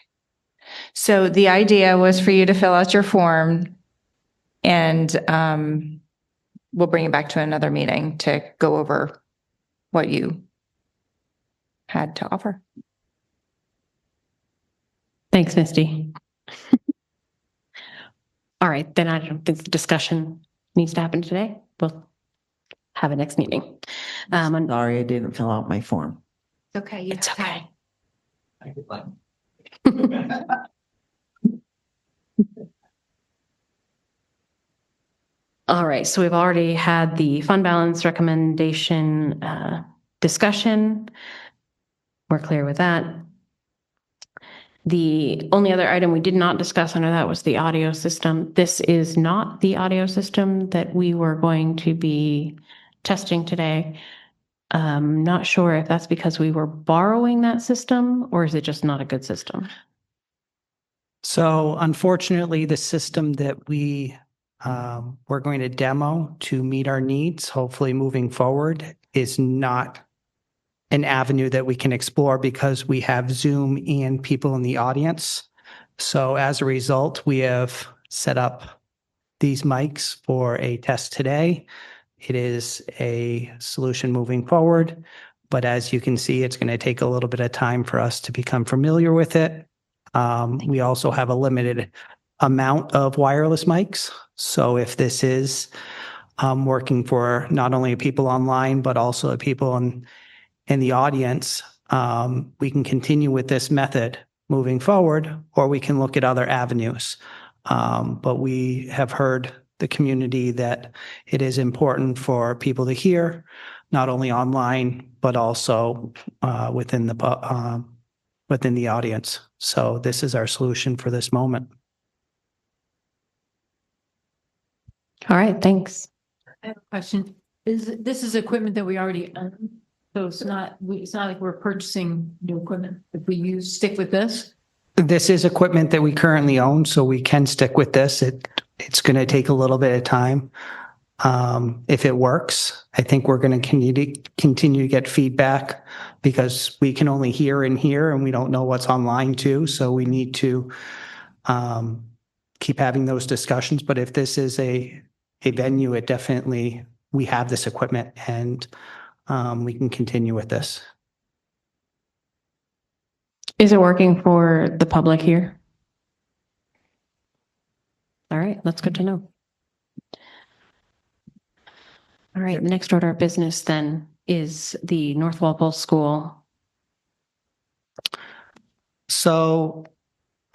So the idea was for you to fill out your form and we'll bring it back to another meeting to go over what you had to offer. Thanks, Misty. All right, then I don't think the discussion needs to happen today. We'll have a next meeting. Sorry, I didn't fill out my form. Okay. It's okay. All right, so we've already had the fund balance recommendation discussion. We're clear with that. The only other item we did not discuss under that was the audio system. This is not the audio system that we were going to be testing today. Not sure if that's because we were borrowing that system or is it just not a good system? So unfortunately, the system that we're going to demo to meet our needs, hopefully moving forward, is not an avenue that we can explore because we have Zoom and people in the audience. So as a result, we have set up these mics for a test today. It is a solution moving forward, but as you can see, it's going to take a little bit of time for us to become familiar with it. We also have a limited amount of wireless mics. So if this is working for not only people online, but also people in the audience, we can continue with this method moving forward, or we can look at other avenues. But we have heard the community that it is important for people to hear, not only online, but also within the audience. So this is our solution for this moment. All right, thanks. I have a question. This is equipment that we already own? So it's not like we're purchasing new equipment. If we stick with this? This is equipment that we currently own, so we can stick with this. It's going to take a little bit of time. If it works, I think we're going to continue to get feedback because we can only hear and we don't know what's online too. So we need to keep having those discussions. But if this is a venue, we have this equipment and we can continue with this. Is it working for the public here? All right, that's good to know. All right, the next order of business then is the North Walpole School. So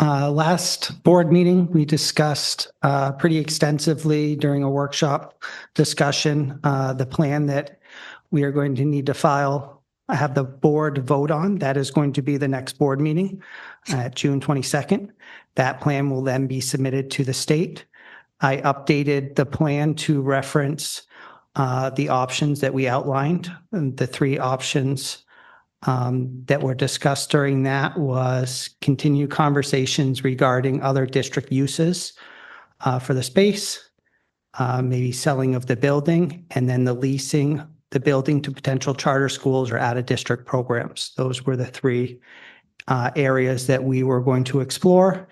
last board meeting, we discussed pretty extensively during a workshop discussion the plan that we are going to need to have the board vote on. That is going to be the next board meeting at June 22nd. That plan will then be submitted to the state. I updated the plan to reference the options that we outlined. And the three options that were discussed during that was continue conversations regarding other district uses for the space, maybe selling of the building, and then the leasing the building to potential charter schools or out-of-district programs. Those were the three areas that we were going to explore.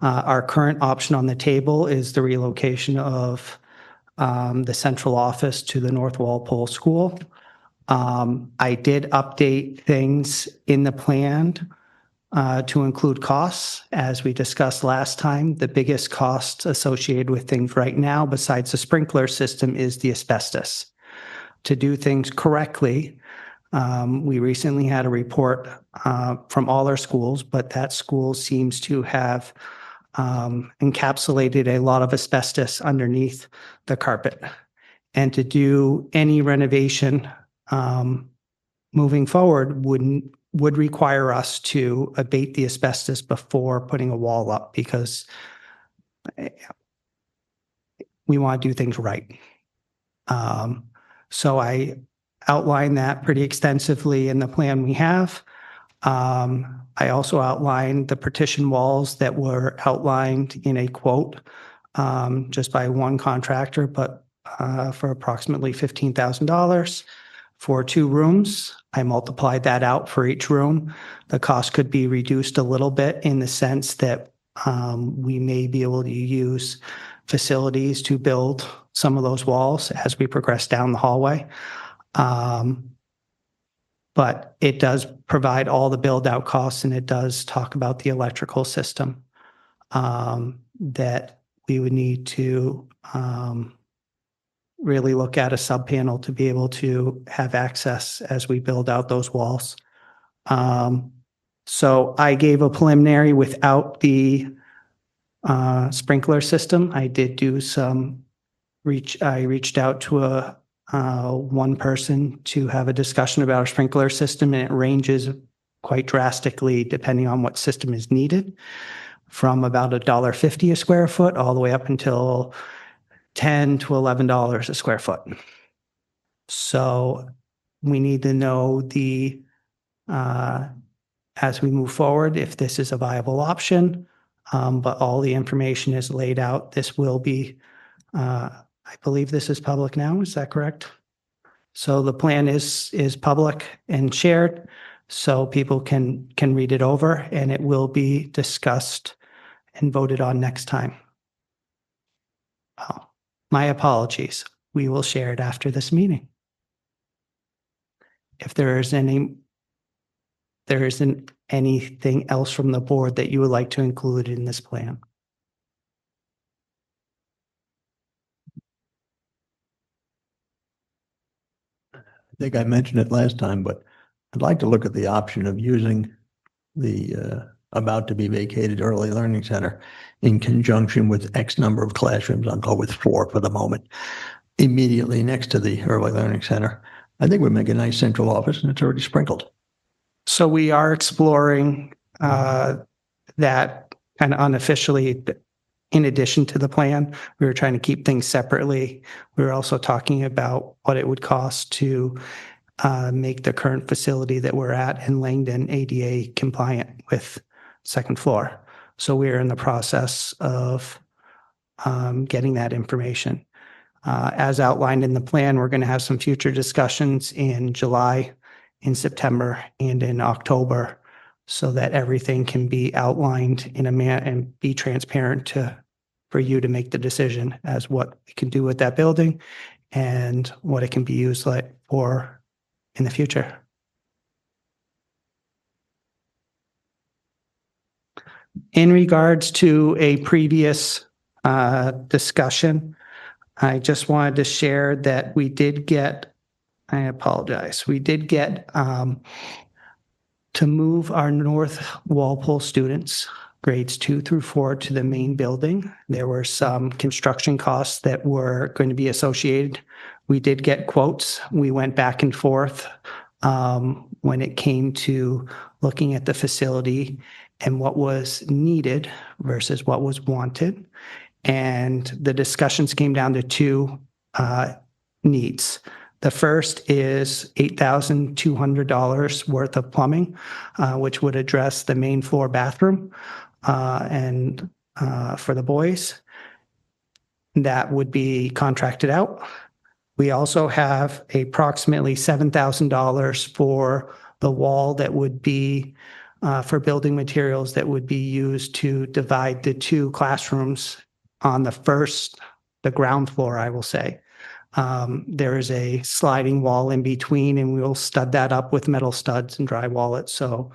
Our current option on the table is the relocation of the central office to the North Walpole School. I did update things in the plan to include costs. As we discussed last time, the biggest cost associated with things right now, besides the sprinkler system, is the asbestos. To do things correctly, we recently had a report from all our schools, but that school seems to have encapsulated a lot of asbestos underneath the carpet. And to do any renovation moving forward would require us to abate the asbestos before putting a wall up because we want to do things right. So I outlined that pretty extensively in the plan we have. I also outlined the partition walls that were outlined in a quote just by one contractor, but for approximately $15,000 for 2 rooms. I multiplied that out for each room. The cost could be reduced a little bit in the sense that we may be able to use facilities to build some of those walls as we progress down the hallway. But it does provide all the build out costs, and it does talk about the electrical system that we would need to really look at a sub panel to be able to have access as we build out those walls. So I gave a preliminary without the sprinkler system. I did do I reached out to one person to have a discussion about our sprinkler system, and it ranges quite drastically depending on what system is needed, from about $1.50 a square foot all the way up until $10 to $11 a square foot. So we need to know as we move forward, if this is a viable option. But all the information is laid out. This will be, I believe this is public now. Is that correct? So the plan is public and shared, so people can read it over, and it will be discussed and voted on next time. Oh, my apologies. We will share it after this meeting. If there isn't anything else from the board that you would like to include in this plan. I think I mentioned it last time, but I'd like to look at the option of using the about to be vacated early learning center in conjunction with X number of classrooms. I'll go with 4 for the moment, immediately next to the early learning center. I think we'd make a nice central office, and it's already sprinkled. So we are exploring that kind of unofficially. In addition to the plan, we were trying to keep things separately. We were also talking about what it would cost to make the current facility that we're at in Langdon ADA compliant with second floor. So we're in the process of getting that information. As outlined in the plan, we're going to have some future discussions in July, in September, and in October, so that everything can be outlined in a manner and be transparent for you to make the decision as what we can do with that building and what it can be used for in the future. In regards to a previous discussion, I just wanted to share that we did get, I apologize, we did get to move our North Walpole students, grades 2 through 4, to the main building. There were some construction costs that were going to be associated. We did get quotes. We went back and forth when it came to looking at the facility and what was needed versus what was wanted. And the discussions came down to 2 needs. The first is $8,200 worth of plumbing, which would address the main floor bathroom and for the boys. That would be contracted out. We also have approximately $7,000 for the wall that would be for building materials that would be used to divide the 2 classrooms on the ground floor, I will say. There is a sliding wall in between, and we will stud that up with metal studs and drywall it so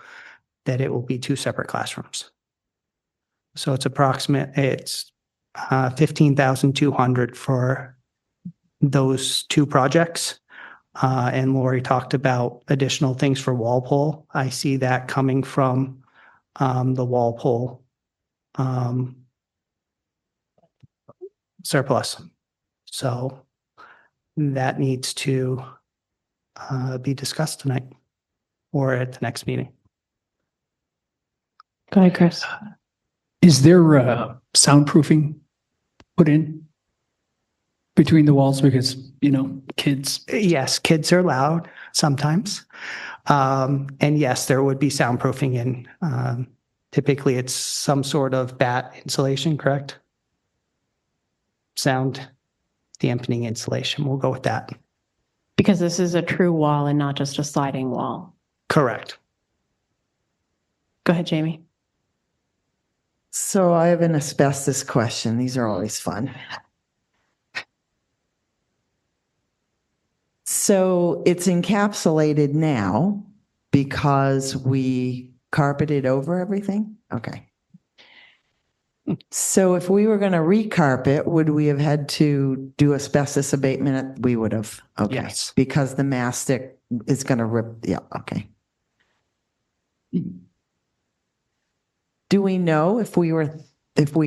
that it will be 2 separate classrooms. So it's $15,200 for those 2 projects. And Lori talked about additional things for Walpole. I see that coming from the Walpole surplus. So that needs to be discussed tonight or at the next meeting. Go ahead, Chris. Is there soundproofing put in between the walls? Because, kids. Yes, kids are loud sometimes. And yes, there would be soundproofing in. Typically, it's some sort of bat insulation, correct? sound dampening insulation. We'll go with that. Because this is a true wall and not just a sliding wall. Correct. Go ahead, Jamie. So I have an asbestos question. These are always fun. So it's encapsulated now because we carpeted over everything? Okay. So if we were going to recarpet, would we have had to do asbestos abatement? We would have. Okay. Yes. Because the mastic is going to rip. Yeah. Okay. Do we know if we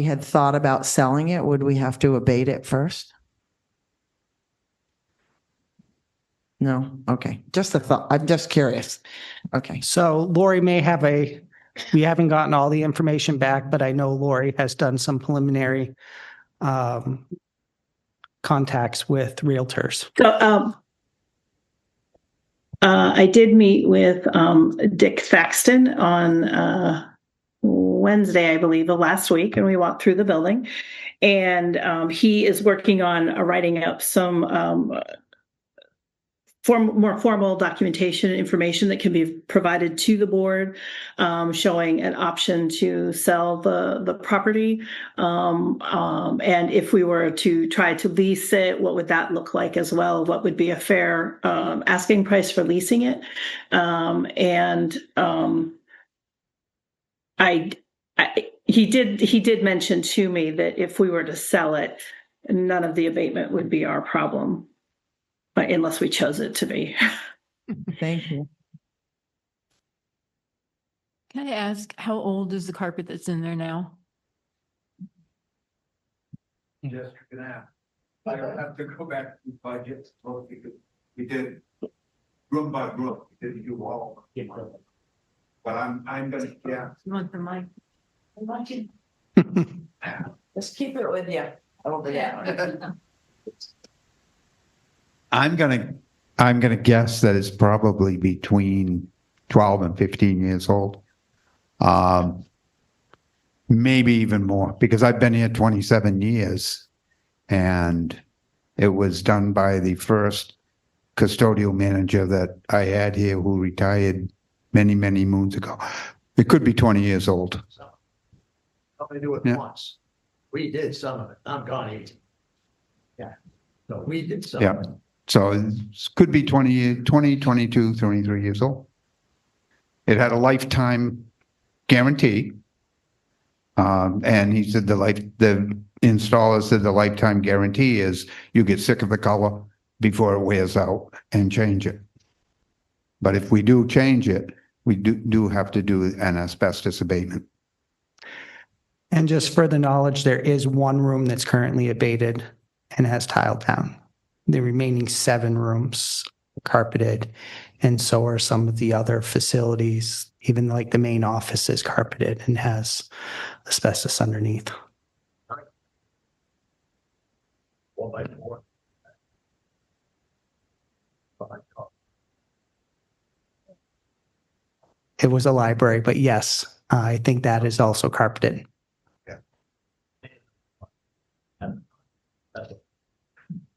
had thought about selling it, would we have to abate it first? No. Okay. Just a thought. I'm just curious. Okay. So Lori may have we haven't gotten all the information back, but I know Lori has done some preliminary contacts with realtors. So I did meet with Dick Thaxton on Wednesday, I believe, of last week, and we walked through the building. And he is working on writing up some more formal documentation information that can be provided to the board, showing an option to sell the property. And if we were to try to lease it, what would that look like as well? What would be a fair asking price for leasing it? He did mention to me that if we were to sell it, none of the abatement would be our problem. But unless we chose it to be. Thank you. Can I ask, how old is the carpet that's in there now? Just gonna I don't have to go back to budget, because we did room by room, we didn't do all. But I'm gonna, yeah. You want the mic? Just keep it with you. I'm gonna guess that it's probably between 12 and 15 years old. Maybe even more, because I've been here 27 years and it was done by the first custodial manager that I had here who retired many, many moons ago. It could be 20 years old. They do it Yeah. once. We did some of it. I'm gone 18. Yeah. So we did some Yeah. of it. So it could be 20, 22, 23 years old. It had a lifetime guarantee. And he said the installer said the lifetime guarantee is you get sick of the color before it wears out and change it. But if we do change it, we do have to do an asbestos abatement. And just for the knowledge, there is one room that's currently abated and has tile down. The remaining 7 rooms carpeted, and so are some of the other facilities. Even like the main office is carpeted and has asbestos underneath. 4x4. It was a library, but yes, I think that is also carpeted.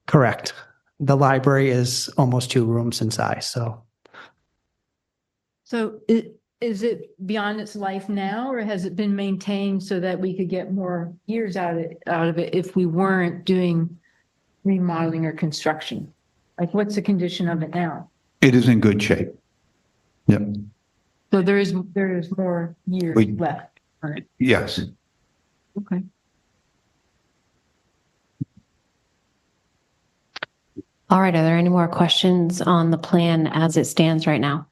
Correct. The library is almost 2 rooms in size, so. So is it beyond its life now, or has it been maintained so that we could get more years out of it if we weren't doing remodeling or construction? Like, what's the condition of it now? It is in good shape. Yep. So there is more years We- left. Right. Yes. Okay. All right. Are there any more questions on the plan as it stands right now?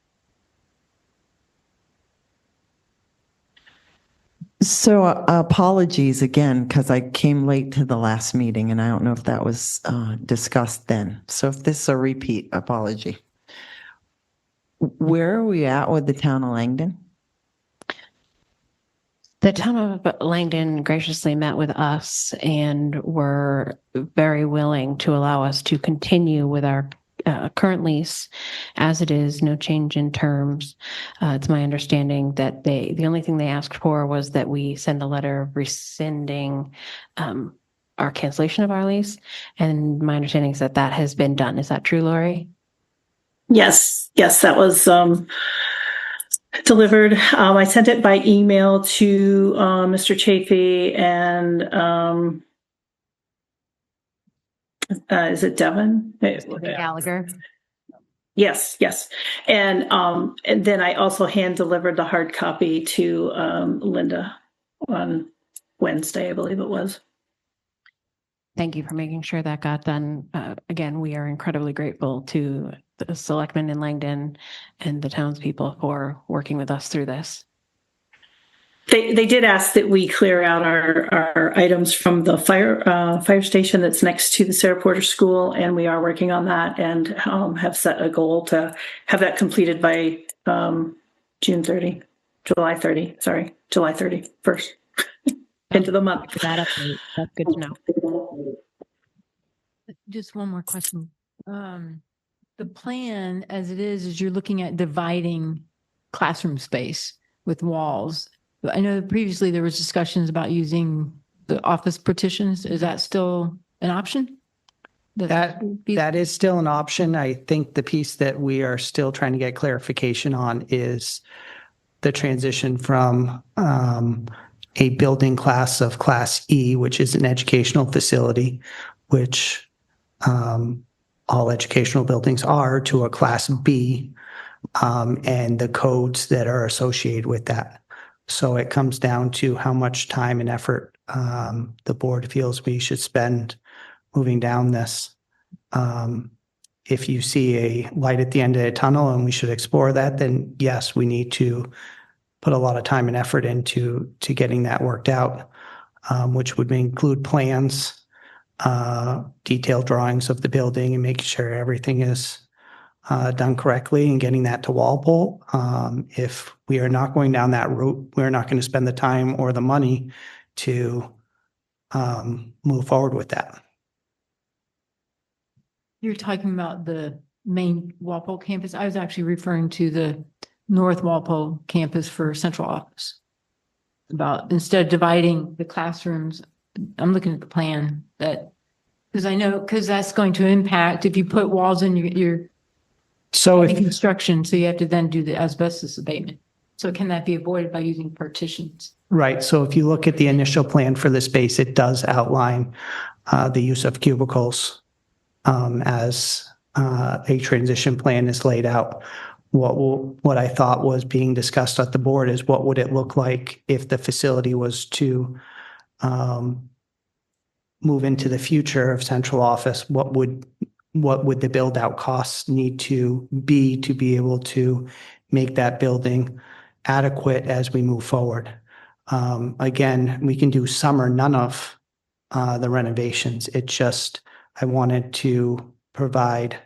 So apologies again, because I came late to the last meeting and I don't know if that was discussed then. So if this is a repeat, apology. Where are we at with the town of Langdon? The town of Langdon graciously met with us and were very willing to allow us to continue with our current lease as it is, no change in terms. It's my understanding that the only thing they asked for was that we send a letter rescinding our cancellation of our lease. And my understanding is that that has been done. Is that true, Lori? Yes, that was delivered. I sent it by email to Mr. Chafee and is it Devin? Gallagher. Yes. And then I also hand delivered the hard copy to Linda on Wednesday, I believe it was. Thank you for making sure that got done. Again, we are incredibly grateful to the selectmen in Langdon and the townspeople for working with us through this. They did ask that we clear out our items from the fire station that's next to the Sarah Porter School, and we are working on that and have set a goal to have that completed by July 31st. Into the month. That update. That's good to know. Just one more question. The plan as it is you're looking at dividing classroom space with walls. I know previously there was discussions about using the office partitions. Is that still an option? That is still an option. I think the piece that we are still trying to get clarification on is the transition from a building class of Class E, which is an educational facility, which all educational buildings are, to a Class B, and the codes that are associated with that. So it comes down to how much time and effort the board feels we should spend moving down this. If you see a light at the end of the tunnel and we should explore that, then yes, we need to put a lot of time and effort into getting that worked out, which would include plans, detailed drawings of the building, and making sure everything is done correctly and getting that to Walpole. If we are not going down that route, we're not going to spend the time or the money to move forward with that. You're talking about the main Walpole campus. I was actually referring to the North Walpole campus for central office. About instead of dividing the classrooms, I'm looking at the plan because that's going to impact if you put walls in your construction, so you have to then do the asbestos abatement. So can that be avoided by using partitions? Right. So if you look at the initial plan for the space, it does outline the use of cubicles as a transition plan is laid out. What I thought was being discussed at the board is what would it look like if the facility was to move into the future of central office? What would the build out costs need to be able to make that building adequate as we move forward? Again, we can do some or none of the renovations. I wanted to provide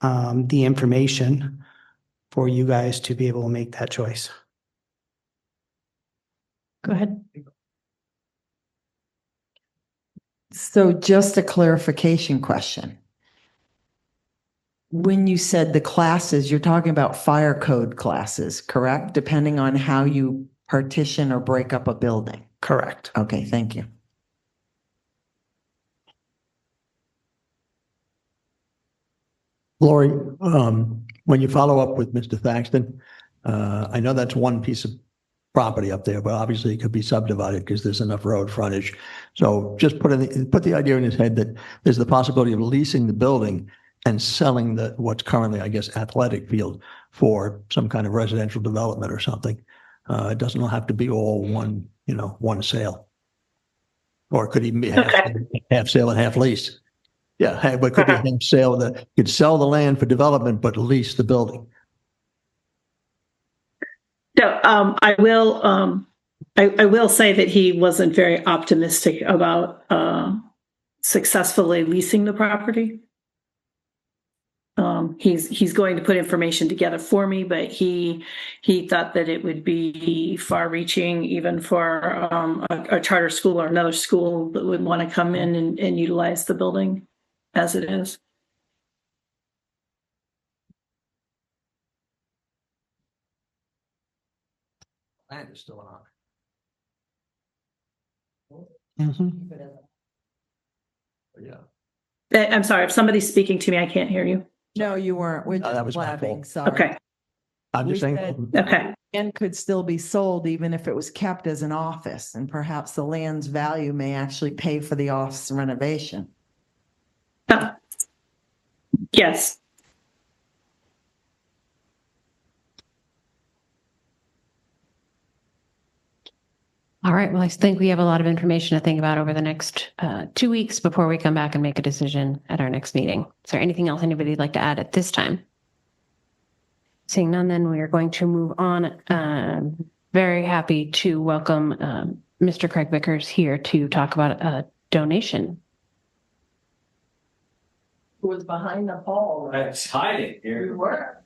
the information for you guys to be able to make that choice. Go ahead. So just a clarification question. When you said the classes, you're talking about fire code classes, correct? Depending on how you partition or break up a building. Correct. Okay, thank you. Lori, when you follow up with Mr. Thaxton, I know that's one piece of property up there, but obviously it could be subdivided because there's enough road frontage. So just put the idea in his head that there's the possibility of leasing the building and selling what's currently, I guess, athletic field for some kind of residential development or something. It doesn't have to be all one sale. Or it could even be half sale and half lease. Yeah, but it could be a half sale that you'd sell the land for development, but lease the building. So I will say that he wasn't very optimistic about successfully leasing the property. He's going to put information together for me, but he thought that it would be far-reaching even for a charter school or another school that would want to come in and utilize the building as it is. Land is still on. Yeah. I'm sorry, if somebody's speaking to me, I can't hear you. No, you weren't. We're that just was my blabbing. fault. Sorry. Okay, I'm just We saying. said- okay. And could still be sold even if it was kept as an office, and perhaps the land's value may actually pay for the office renovation. Yes. All right. Well, I think we have a lot of information to think about over the next 2 weeks before we come back and make a decision at our next meeting. Is there anything else anybody would like to add at this time? Seeing none, then we are going to move on. Very happy to welcome Mr. Craig Vickers here to talk about a donation. Who was behind the pole? I was hiding here. You were.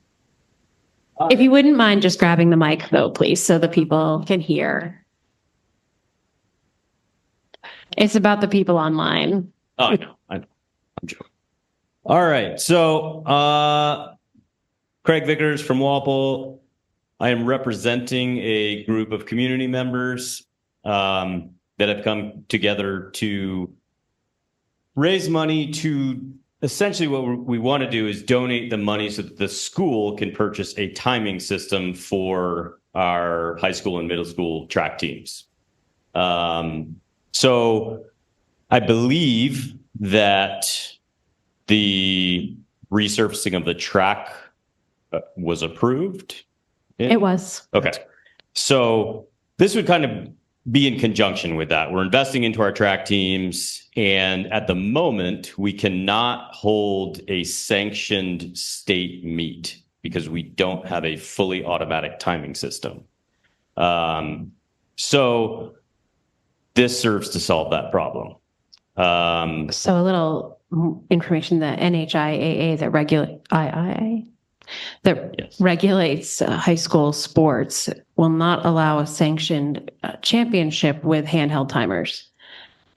If you wouldn't mind just grabbing the mic, though, please, so the people can hear. It's about the people online. Oh, I know. I'm joking. All right. So, Craig Vickers from Walpole. I am representing a group of community members that have come together to raise money to essentially what we want to do is donate the money so that the school can purchase a timing system for our high school and middle school track teams. So I believe that the resurfacing of the track was approved. It was. Okay. So this would kind of be in conjunction with that. We're investing into our track teams, and at the moment, we cannot hold a sanctioned state meet because we don't have a fully automatic timing system. So this serves to solve that problem. So a little information, the NHIAA that regulates high school sports will not allow a sanctioned championship with handheld timers.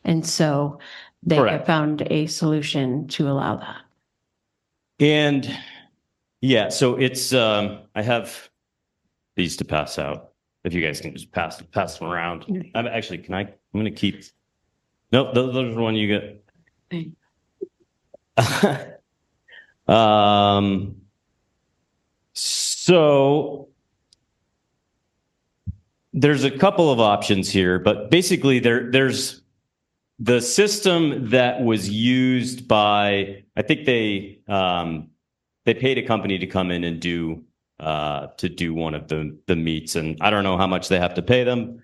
And so they have found a solution to allow that. And yeah, so it's, I have these to pass out. If you guys can just pass them around. I'm going to keep, nope, those are the one you get. So there's a couple of options here, but basically there's the system that was used by, I think they paid a company to come in and do one of the meets, and I don't know how much they have to pay them,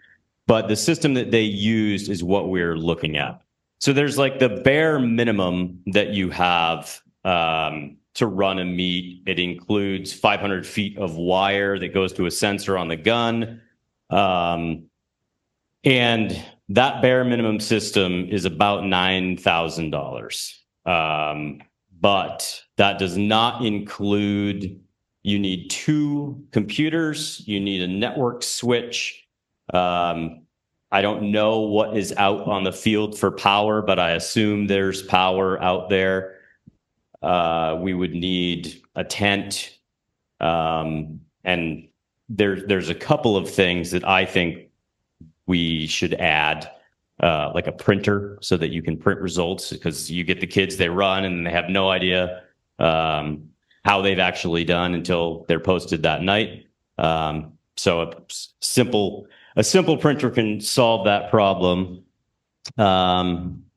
but the system that they used is what we're looking at. So there's like the bare minimum that you have to run a meet. It includes 500 feet of wire that goes to a sensor on the gun. And that bare minimum system is about $9,000. But that does not include, you need 2 computers, you need a network switch. I don't know what is out on the field for power, but I assume there's power out there. We would need a tent. And there's a couple of things that I think we should add, like a printer so that you can print results, because you get the kids, they run and they have no idea how they've actually done until they're posted that night. So a simple printer can solve that problem,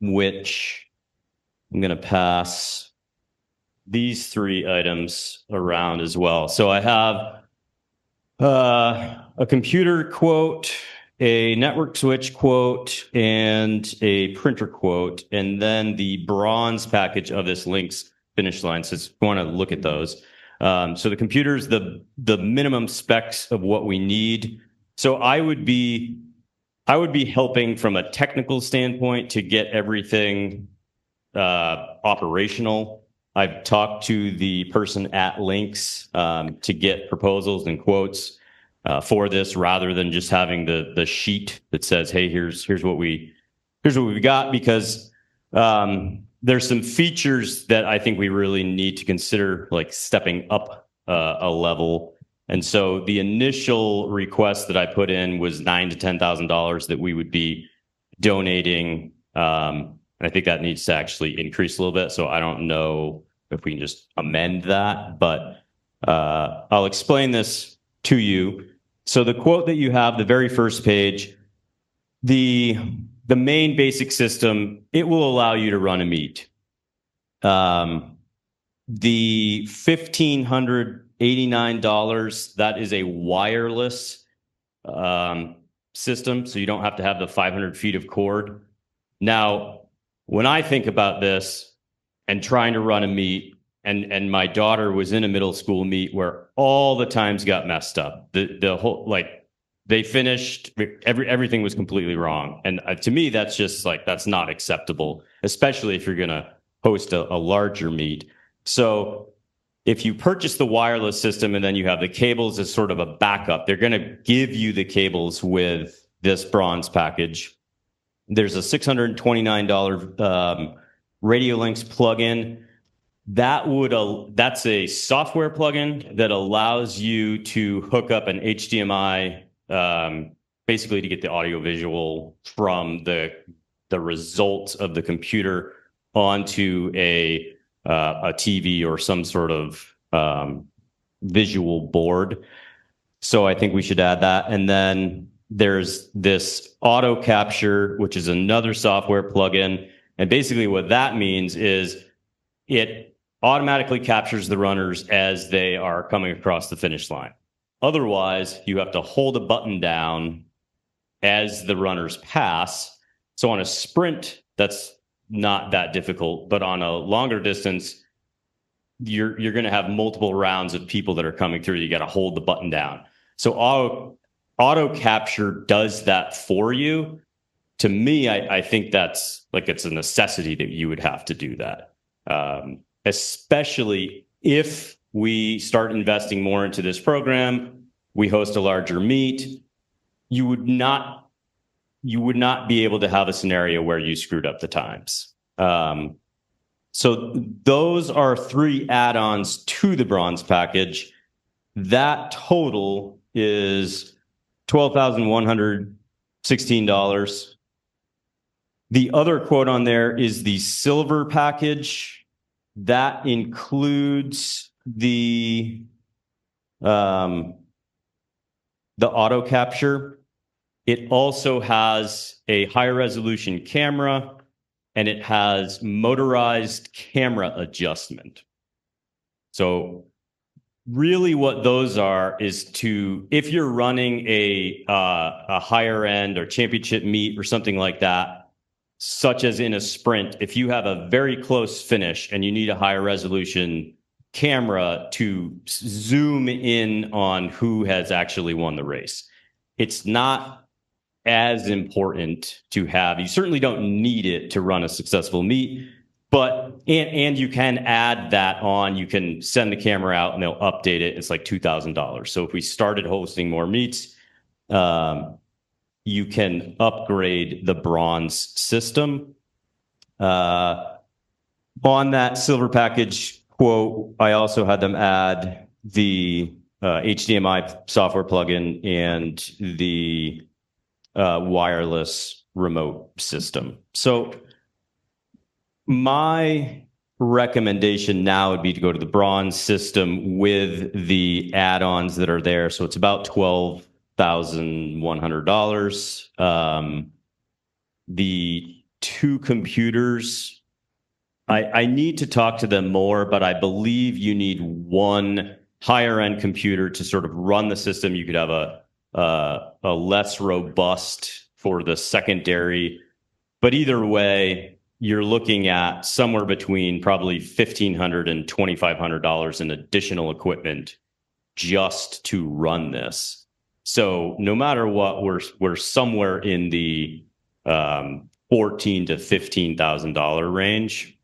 which I'm going to pass these 3 items around as well. So I have a computer quote, a network switch quote, and a printer quote, and then the bronze package of this Lynx finish line. So if you want to look at those. So the computer's the minimum specs of what we need. So I would be helping from a technical standpoint to get everything operational. I've talked to the person at Lynx to get proposals and quotes for this, rather than just having the sheet that says, "Hey, here's what we've got," because there's some features that I think we really need to consider, like stepping up a level. And so the initial request that I put in was $9,000 to $10,000 that we would be donating And I think that needs to actually increase a little bit. So I don't know if we can just amend that, but I'll explain this to you. So the quote that you have, the very first page, the main basic system, it will allow you to run a meet. The $1,589, that is a wireless system, so you don't have to have the 500 feet of cord. Now, when I think about this and trying to run a meet, and my daughter was in a middle school meet where all the times got messed up. The whole, like, they finished, everything was completely wrong. And to me, that's just like, that's not acceptable, especially if you're going to host a larger meet. So if you purchase the wireless system and then you have the cables as sort of a backup, they're going to give you the cables with this bronze package. There's a $629 Radio Links plugin. That's a software plugin that allows you to hook up an HDMI, basically to get the audio visual from the results of the computer onto a TV or some sort of visual board. So I think we should add that. And then there's this auto capture, which is another software plugin. And basically what that means is it automatically captures the runners as they are coming across the finish line. Otherwise, you have to hold a button down as the runners pass. So on a sprint, that's not that difficult, but on a longer distance, you're going to have multiple rounds of people that are coming through. You got to hold the button down. So auto capture does that for you. To me, I think that's like, it's a necessity that you would have to do that. Especially if we start investing more into this program, we host a larger meet, you would not be able to have a scenario where you screwed up the times. So those are 3 add-ons to the bronze package. That total is $12,116. The other quote on there is the silver package. That includes the auto capture. It also has a higher resolution camera, and it has motorized camera adjustment. So really what those are is if you're running a higher end or championship meet or something like that, such as in a sprint, if you have a very close finish and you need a higher resolution camera to zoom in on who has actually won the race, it's not as important to have. You certainly don't need it to run a successful meet, but and you can add that on. You can send the camera out and they'll update it. It's like $2,000. So if we started hosting more meets, you can upgrade the bronze system. On that silver package quote, I also had them add the HDMI software plugin and the wireless remote system. So my recommendation now would be to go to the bronze system with the add-ons that are there. So it's about $12,100. The 2 computers, I need to talk to them more, but I believe you need 1 higher end computer to sort of run the system. You could have a less robust for the secondary, but either way, you're looking at somewhere between probably $1,500 and $2,500 in additional equipment just to run this. So no matter what, we're somewhere in the $14,000 to $15,000 range.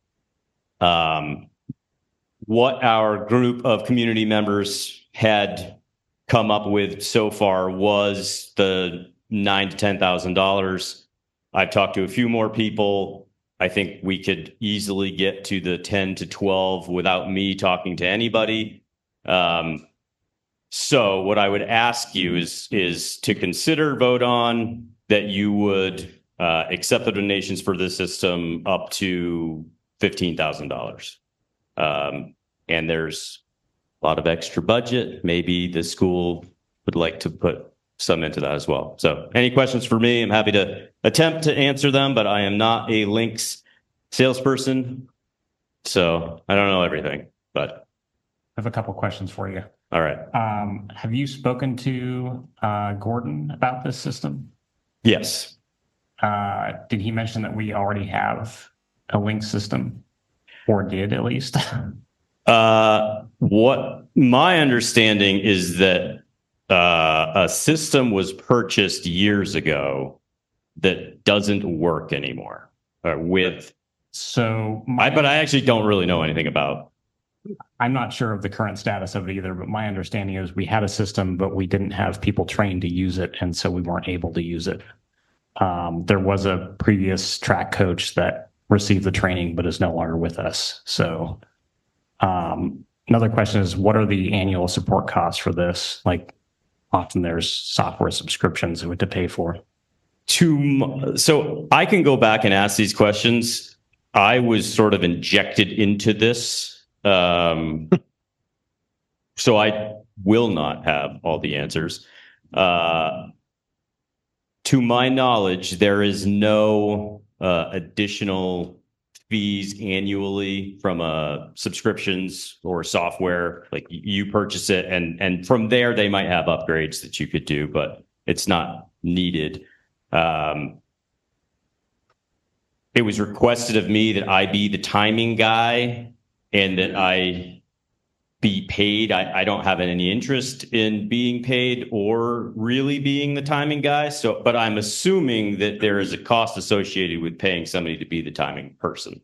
What our group of community members had come up with so far was the $9,000 to $10,000. I've talked to a few more people. I think we could easily get to the 10 to 12 without me talking to anybody. So what I would ask you is to consider vote on that you would accept the donations for this system up to $15,000. And there's a lot of extra budget. Maybe the school would like to put some into that as well. So any questions for me? I'm happy to attempt to answer them, but I am not a Lynx salesperson. So I don't know everything, but I have a couple questions for you. all right. Have you spoken to Gordon about this system? Yes. Did he mention that we already have a Lynx system, or did at least? What my understanding is that a system was purchased years ago that doesn't work anymore with. So, but I actually don't really know anything about. I'm not sure of the current status of it either, but my understanding is we had a system, but we didn't have people trained to use it, and so we weren't able to use it. There was a previous track coach that received the training, but is no longer with us. So another question is, what are the annual support costs for this? Like, often there's software subscriptions that we have to pay for. So I can go back and ask these questions. I was sort of injected into this. So I will not have all the answers. To my knowledge, there is no additional fees annually from subscriptions or software. Like you purchase it, and from there they might have upgrades that you could do, but it's not needed. It was requested of me that I be the timing guy and that I be paid. I don't have any interest in being paid or really being the timing guy. So, but I'm assuming that there is a cost associated with paying somebody to be the timing person.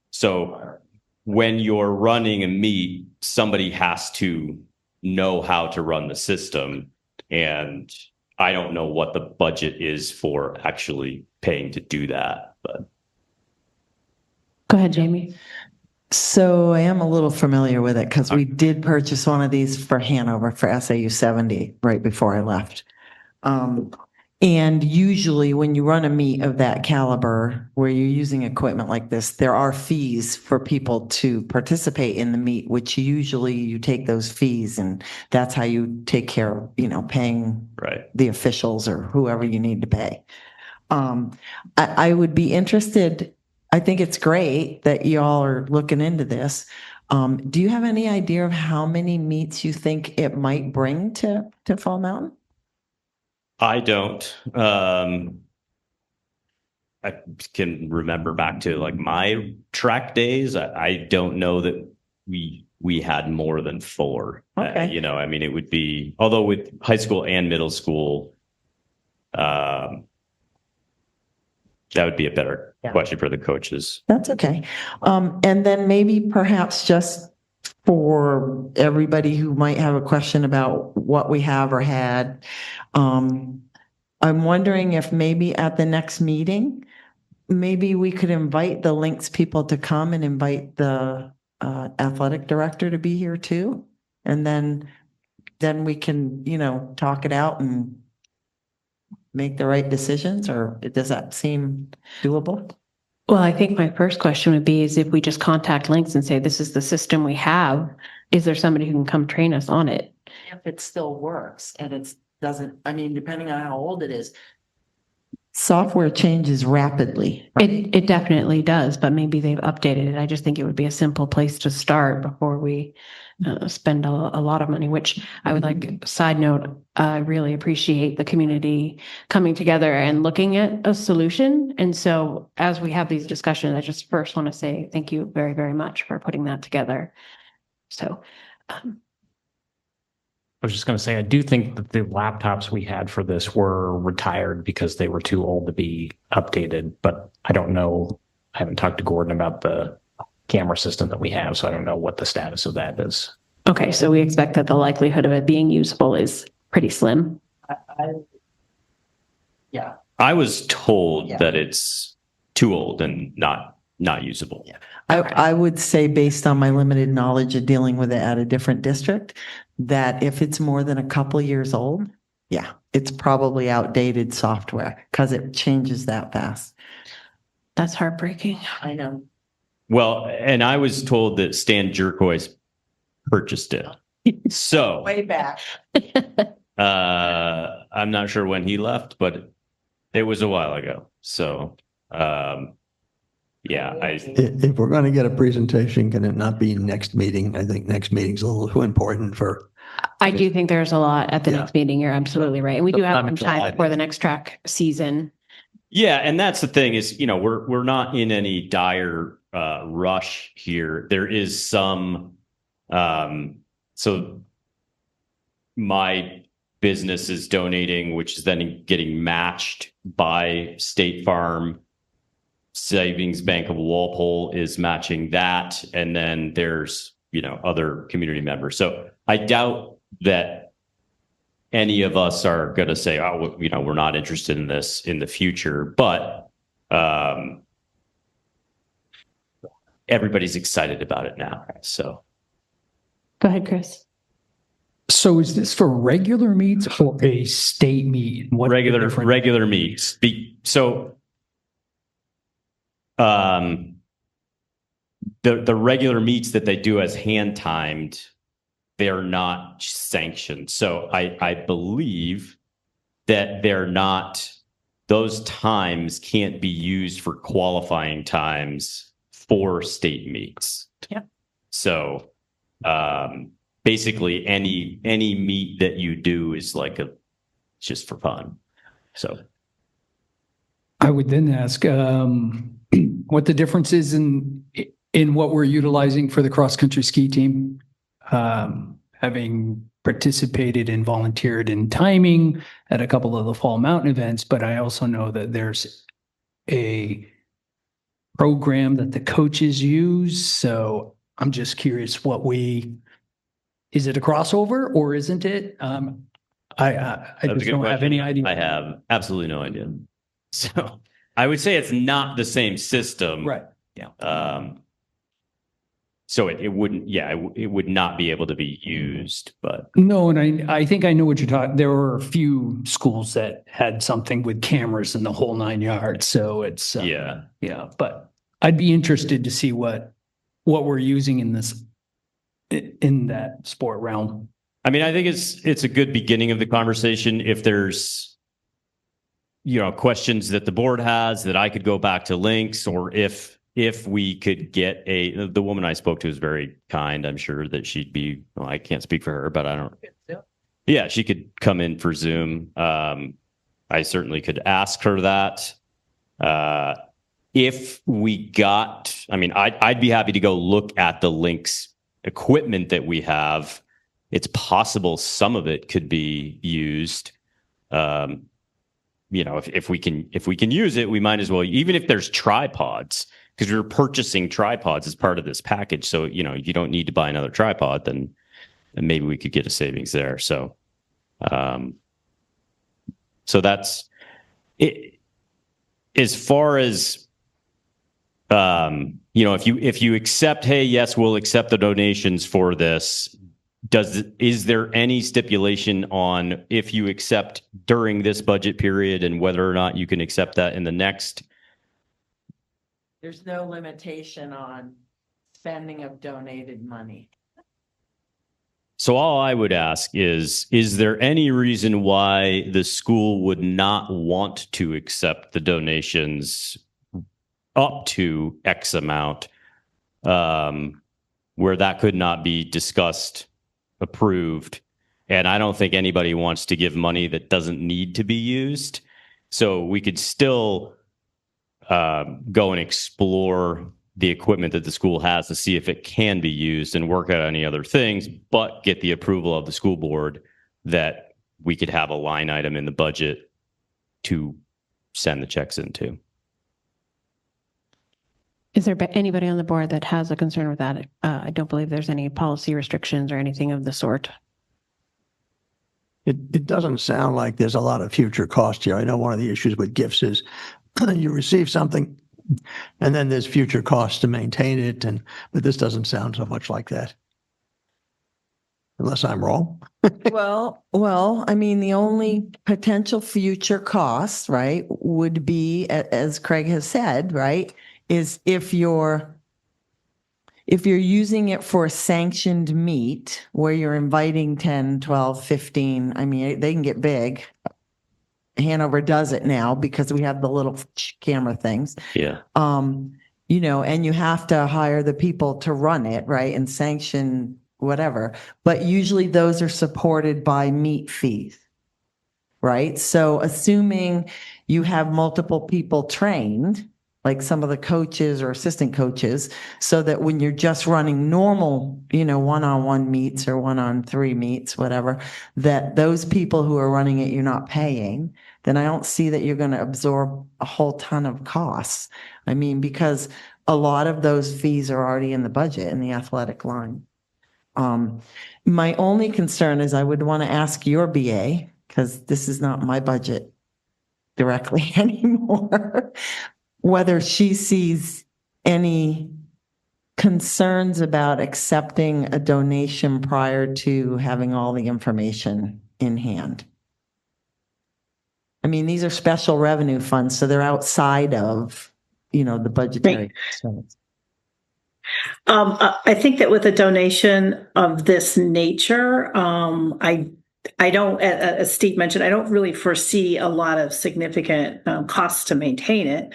So when you're running a meet, somebody has to know how to run the system. And I don't know what the budget is for actually paying to do that, but. Go ahead, Jamie. So I am a little familiar with it because we did purchase one of these for Hanover for SAU60 right before I left. And usually when you run a meet of that caliber where you're using equipment like this, there are fees for people to participate in the meet, which usually you take those fees and that's how you take care of, paying the officials or whoever you need to pay. I would be interested. I think it's great that y'all are looking into this. Do you have any idea of how many meets you think it might bring to Fall Mountain? I don't. I can remember back to like my track days. I don't know that we had more than 4. Okay. It would be, although with high school and middle school, that would be a better question for the coaches. That's okay. And then maybe perhaps just for everybody who might have a question about what we have or had, I'm wondering if maybe at the next meeting, maybe we could invite the Lynx people to come and invite the athletic director to be here too. And then we can, talk it out and make the right decisions, or does that seem doable? Well, I think my first question would be is if we just contact Lynx and say, this is the system we have, is there somebody who can come train us on it? If it still works and it doesn't, depending on how old it is, software changes rapidly. Right? It definitely does, but maybe they've updated it. I just think it would be a simple place to start before we spend a lot of money, which I would like, side note, I really appreciate the community coming together and looking at a solution. And so as we have these discussions, I just first want to say thank you very, very much for putting that together. So I was just going to say, I do think that the laptops we had for this were retired because they were too old to be updated, but I don't know. I haven't talked to Gordon about the camera system that we have, so I don't know what the status of that is. Okay, so we expect that the likelihood of it being usable is pretty slim. Yeah. I was told that it's too old and not usable. Yeah. I would say, based on my limited knowledge of dealing with it at a different district, that if it's more than a couple years old, Yeah, it's probably outdated software because it changes that fast. That's heartbreaking. I know. Well, and I was told that Stan Jerkois purchased it. So Way back. I'm not sure when he left, but it was a while ago. So yeah, If we're going to get a presentation, can it not be next meeting? I think next meeting's a little too important for. I do think there's a lot at the Yeah. next meeting. You're absolutely right. And we do have some July. time before the next track season. yeah, and that's the thing is, we're not in any dire rush here. There is some so my business is donating, which is then getting matched by State Farm. Savings Bank of Walpole is matching that. And then there's, other community members. So I doubt that any of us are going to say, oh, we're not interested in this in the future, but everybody's excited about it now. So Go ahead, Chris. So is this for regular meets or a state meet? What's the difference? regular meets. So the regular meets that they do as hand timed, they're not sanctioned. So I believe that those times can't be used for qualifying times for state meets. Yeah. So basically any meet that you do is just for fun. So I would then ask what the difference is in what we're utilizing for the cross-country ski team. Having participated and volunteered in timing at a couple of the fall mountain events, but I also know that there's a program that the coaches use. So I'm just curious is it a crossover or isn't it? I just don't have any idea. I have absolutely no idea. So I would say it's not the same system. Right. Yeah. So it wouldn't, it would not be able to be used, but. No, and I think I know what you're talking. There were a few schools that had something with cameras in the whole 9 yards. So it's, yeah, but I'd be interested to see what we're using in that sport realm. I mean, I think it's a good beginning of the conversation. If there's, questions that the board has that I could go back to links, or if we could get the woman I spoke to is very kind. I'm sure that she'd be, I can't speak for her, but I don't. Yeah, she could come in for Zoom. I certainly could ask her that. If we I'd be happy to go look at the links equipment that we have. It's possible some of it could be used. If we can use it, we might as well, even if there's tripods, because we're purchasing tripods as part of this package. So, you don't need to buy another tripod, then maybe we could get a savings there. So, so that's it. As far as, if you accept, hey, yes, we'll accept the donations for this. Is there any stipulation on if you accept during this budget period and whether or not you can accept that in the next? There's no limitation on spending of donated money. So all I would ask is there any reason why the school would not want to accept the donations up to X amount, where that could not be discussed, approved? And I don't think anybody wants to give money that doesn't need to be used. So we could still go and explore the equipment that the school has to see if it can be used and work out any other things, but get the approval of the school board that we could have a line item in the budget to send the checks into. Is there anybody on the board that has a concern with that? I don't believe there's any policy restrictions or anything of the sort. It doesn't sound like there's a lot of future cost here. I know one of the issues with gifts is you receive something and then there's future costs to maintain it. But this doesn't sound so much like that. unless I'm wrong. Well, I mean, the only potential future costs, right, would be, as Craig has said, right, is if you're using it for a sanctioned meet where you're inviting 10, 12, 15, I mean, they can get big. Hanover does it now because we have the little camera things. Yeah. You know, and you have to hire the people to run it, right, and sanction whatever. But usually those are supported by meet fees, right? So assuming you have multiple people trained, like some of the coaches or assistant coaches, so that when you're just running normal, you know, one-on-one meets or one-on-three meets, whatever, that those people who are running it, you're not paying, then I don't see that you're going to absorb a whole ton of costs. I mean, because a lot of those fees are already in the budget in the athletic line. My only concern is I would want to ask your BA, because this is not my budget directly anymore, whether she sees any concerns about accepting a donation prior to having all the information in hand. I mean, these are special revenue funds, so they're outside of, you know, the budgetary constraints. I think that with a donation of this nature, I don't, as Steve mentioned, I don't really foresee a lot of significant costs to maintain it.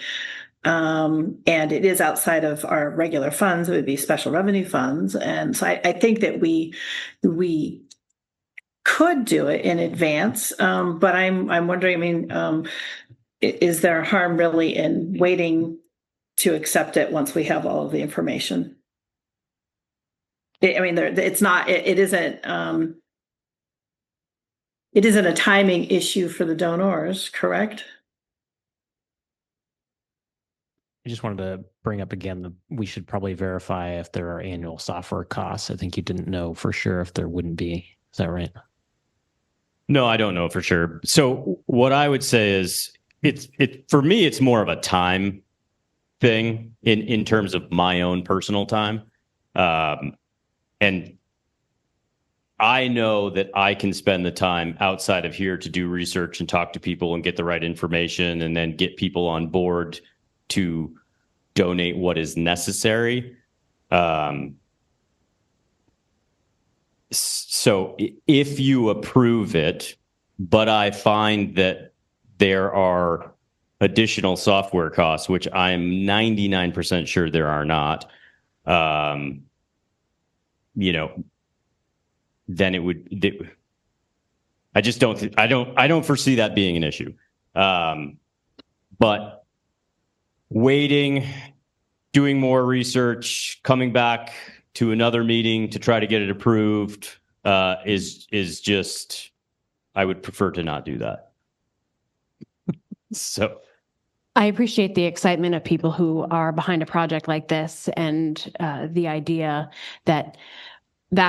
And it is outside of our regular funds. It would be special revenue funds. And so I think that we could do it in advance. But I'm wondering, I mean, is there harm really in waiting to accept it once we have all of the information? I mean, it's not, it isn't a timing issue for the donors, correct? I just wanted to bring up again, we should probably verify if there are annual software costs. I think you didn't know for sure if there wouldn't be. Is that right? No, I don't know for sure. So what I would say is for me, it's more of a time thing in terms of my own personal time. And I know that I can spend the time outside of here to do research and talk to people and get the right information and then get people on board to donate what is necessary. So if you approve it, but I find that there are additional software costs, which I'm 99% sure there are not, you know, then it would, I just don't, I don't foresee that being an issue. But waiting, doing more research, coming back to another meeting to try to get it approved, is just, I would prefer to not do that. So I appreciate the excitement of people who are behind a project like this and the idea that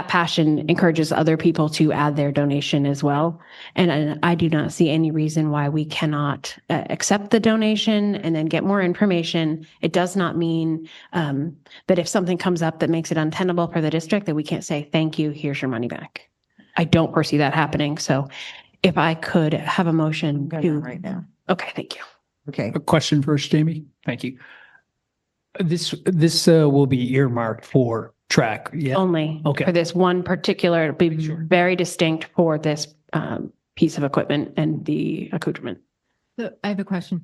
passion encourages other people to add their donation as well. And I do not see any reason why we cannot accept the donation and then get more information. It does not mean that if something comes up that makes it untenable for the district, that we can't say, thank you, here's your money back. I don't foresee that happening. So if I could have a motion to right now. Okay, thank you. Okay. A question first, Jamie. Thank you. This will be earmarked for track. Yeah. Only Okay. for this one particular, it'll be very distinct for this piece of equipment and the accoutrement. So I have a question.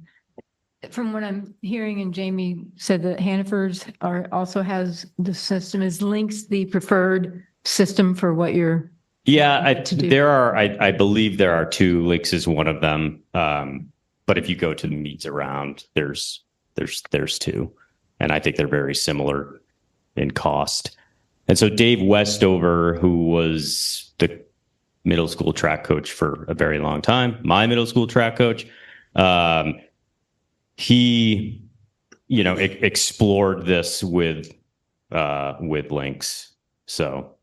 From what I'm hearing, and Jamie said that Hannaford's also has the system is Lynx the preferred system for what you're. yeah, to do. there are, I believe there are two. Lynx is one of them. But if you go to the meets around, there's two, and I think they're very similar in cost. And so Dave Westover, who was the middle school track coach for a very long time, my middle school track coach, he, you know, explored this with Lynx. So,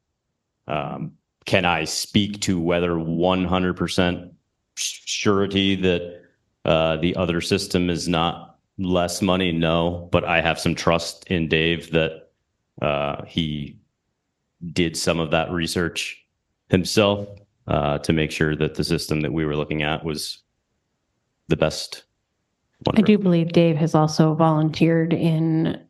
can I speak to whether 100% surety that the other system is not less money? No, but I have some trust in Dave that he did some of that research himself to make sure that the system that we were looking at was the best one. I do believe Dave has also volunteered in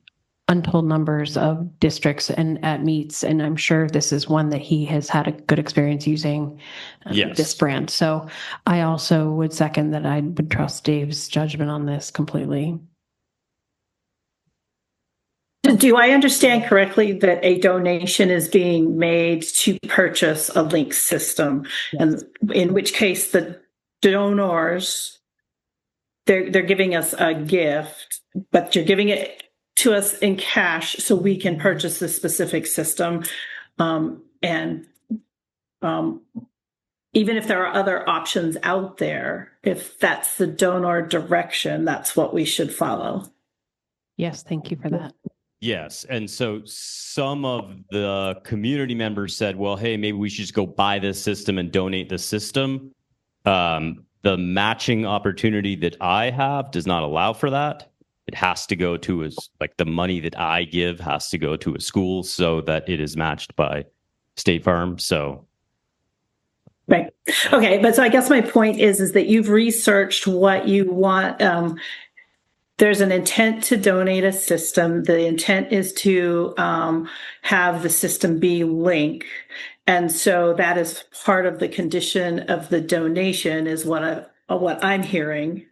untold numbers of districts and at meets, and I'm sure this is one that he has had a good experience using Yes. this brand. So I also would second that. I would trust Dave's judgment on this completely. Do I understand correctly that a donation is being made to purchase a Link system? And in which case the donors, they're giving us a gift, but you're giving it to us in cash so we can purchase this specific system. And even if there are other options out there, if that's the donor direction, that's what we should follow. Yes, thank you for that. Yes. And so some of the community members said, well, hey, maybe we should just go buy this system and donate the system. The matching opportunity that I have does not allow for that. It has to go to like the money that I give has to go to a school so that it is matched by State Farm. So. Right. Okay. But so I guess my point is that you've researched what you want. There's an intent to donate a system. The intent is to have the system be Link. And so that is part of the condition of the donation is what I'm hearing.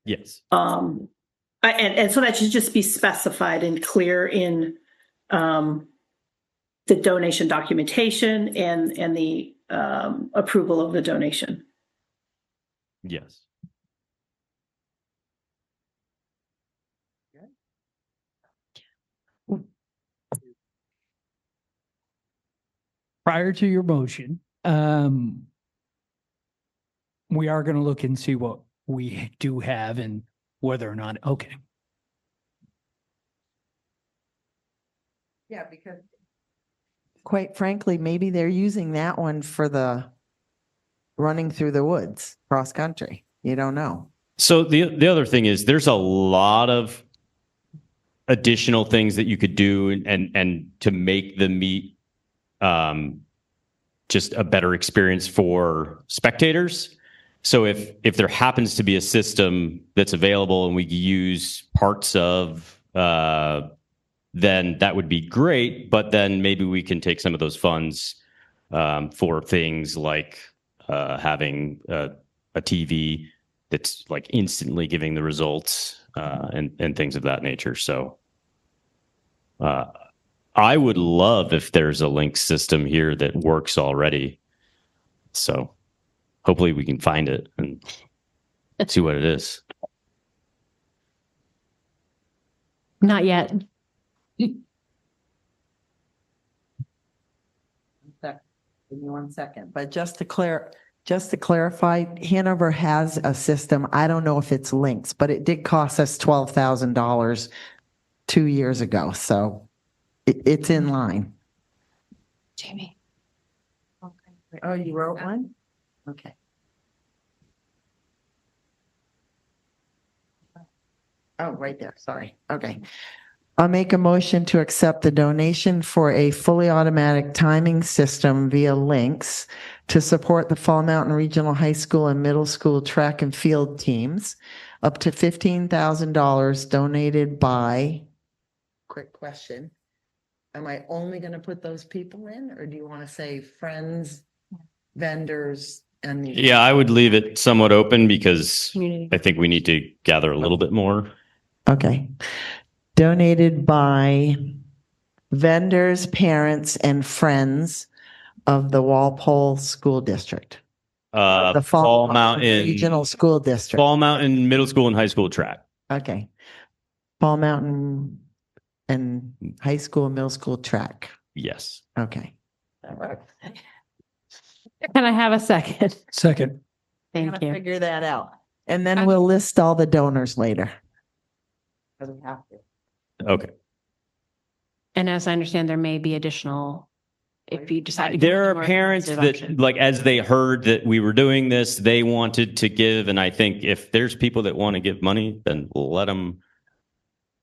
Yes. And so that should just be specified and clear in the donation documentation and the approval of the donation. Yes. Prior to your motion, we are going to look and see what we do have and whether or not, okay. Yeah, because quite frankly, maybe they're using that one for the running through the woods, cross country. You don't know. So the other thing is there's a lot of additional things that you could do and to make the meet just a better experience for spectators. So if there happens to be a system that's available and we use parts of, then that would be great. But then maybe we can take some of those funds for things like having a TV that's like instantly giving the results and things of that nature. So I would love if there's a Link system here that works already. So hopefully we can find it and see what it is. Not yet. Give me 1 second, but just to clarify, Hanover has a system. I don't know if it's Links, but it did cost us $12,000 2 years ago. So it's in line. Jamie. Oh, you wrote one? Okay. Oh, right there. Sorry. Okay. I'll make a motion to accept the donation for a fully automatic timing system via Links to support the Fall Mountain Regional High School and Middle School track and field teams, up to $15,000 donated by, quick question, am I only going to put those people in, or do you want to say friends, vendors, and Yeah, I would leave it somewhat open because Community. I think we need to gather a little bit more. Okay. Donated by vendors, parents, and friends of the Walpole School District. The Fall Mountain Regional School District. Fall Mountain Middle School and High School track. Okay. Fall Mountain and High School and Middle School track. Yes. Okay. Can I have a second? Second. Thank you. Figure that out. And then we'll list all the donors later. Because we have to. Okay. And as I understand, there may be additional, if you decide. to go There with are a more parents expensive that, option. like, as they heard that we were doing this, they wanted to give. And I think if there's people that want to give money, then let them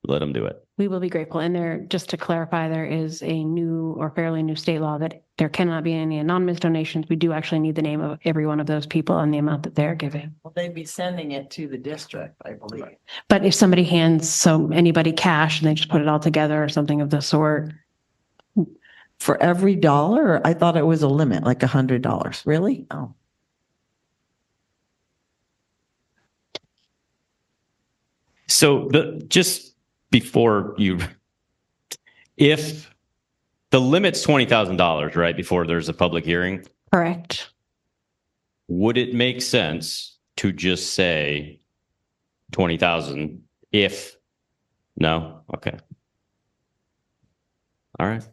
let them do it. We will be grateful. And there, just to clarify, there is a new or fairly new state law that there cannot be any anonymous donations. We do actually need the name of every one of those people and the amount that they're giving. Well, they'd be sending it to the district, I believe. But if somebody hands anybody cash and they just put it all together or something of the sort. For every dollar, or I thought it was a limit, like $100. Really? Oh. So just before if the limit's $20,000, right, before there's a public hearing, Correct. would it make sense to just say 20,000 if, no? Okay. All right.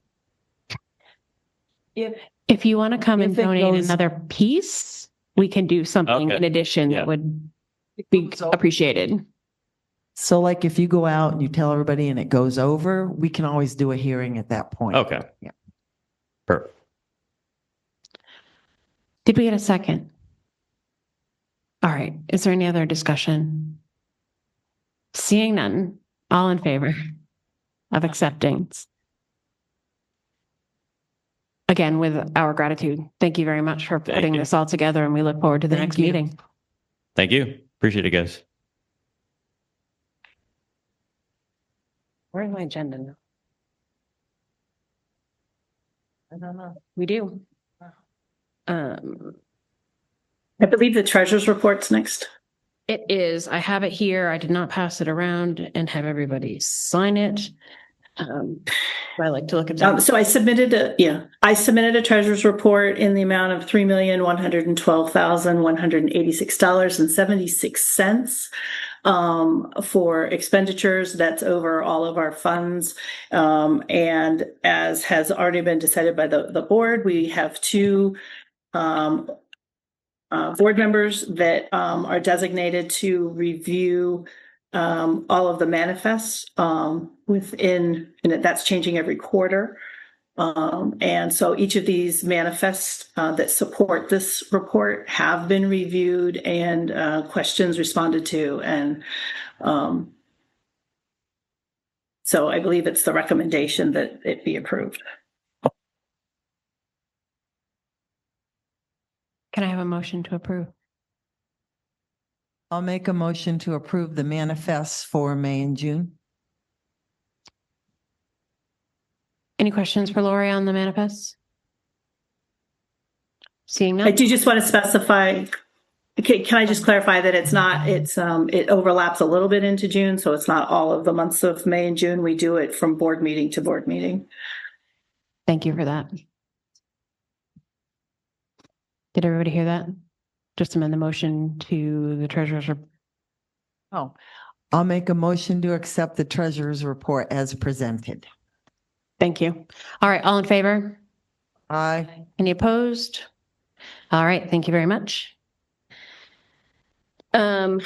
If you want to come and If it donate goes- another piece, we can do something Okay. in addition Yeah. that would be appreciated. So like if you go out and you tell everybody and it goes over, we can always do a hearing at that point. Okay. Yeah. Perfect. Did we get a second? All right. Is there any other discussion? Seeing none, all in favor of accepting? Again, with our gratitude. Thank you very much for Thank putting you. this all together, and we look forward to the Thank next you. meeting. Thank you. Appreciate it, guys. Where's my agenda now? I don't know. We do. I believe the treasurer's report's next. It is. I have it here. I did not pass it around and have everybody sign it. I like to look at that. So I submitted a treasurer's report in the amount of $3,112,186.76 for expenditures. That's over all of our funds. And as has already been decided by the board, we have two board members that are designated to review all of the manifests and that's changing every quarter. And so each of these manifests that support this report have been reviewed and questions responded to. And so I believe it's the recommendation that it be approved. Can I have a motion to approve? I'll make a motion to approve the manifests for May and June. Any questions for Lori on the manifests? Seeing I none? do just want to specify, can I just clarify that it overlaps a little bit into June, so it's not all of the months of May and June. We do it from board meeting to board meeting. Thank you for that. Did everybody hear that? Just amend the motion to the treasurer's report. Oh, I'll make a motion to accept the treasurer's report as presented. Thank you. All right, all in favor? Aye. Any opposed? All right, thank you very much. All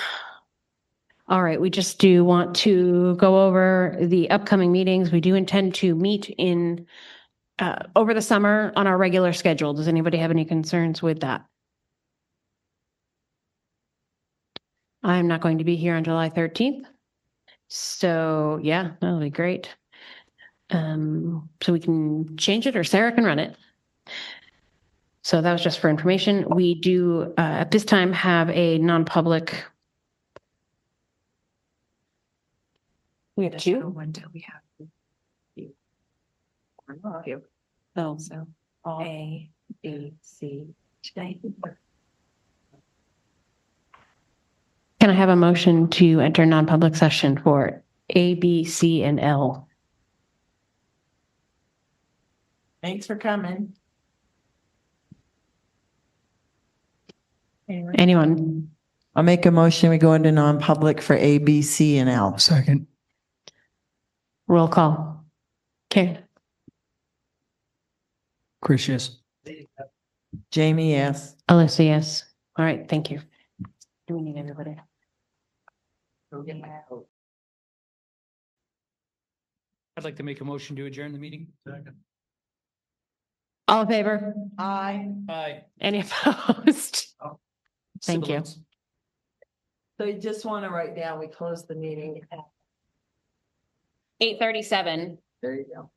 right, we just do want to go over the upcoming meetings. We do intend to meet in over the summer on our regular schedule. Does anybody have any concerns with that? I'm not going to be here on July 13th. So yeah, that'll be great. So we can change it or Sarah can run it. So that was just for information. We do at this time have a non-public. We have two? When do we have? Oh, So A, B, C, D. can I have a motion to enter non-public session for A, B, C, and L? Thanks for coming. Anyone? I'll make a motion. We go into non-public for A, B, C, and L. Second. Roll call. Okay. Chris, yes. Jamie, yes. Alyssa, yes. All right, thank you. Do we need everybody? I'd like to make a motion to adjourn the meeting. All in favor? Aye. Aye. Any opposed? Thank you. So you just want to write down, we close the meeting at 8:37. There you go.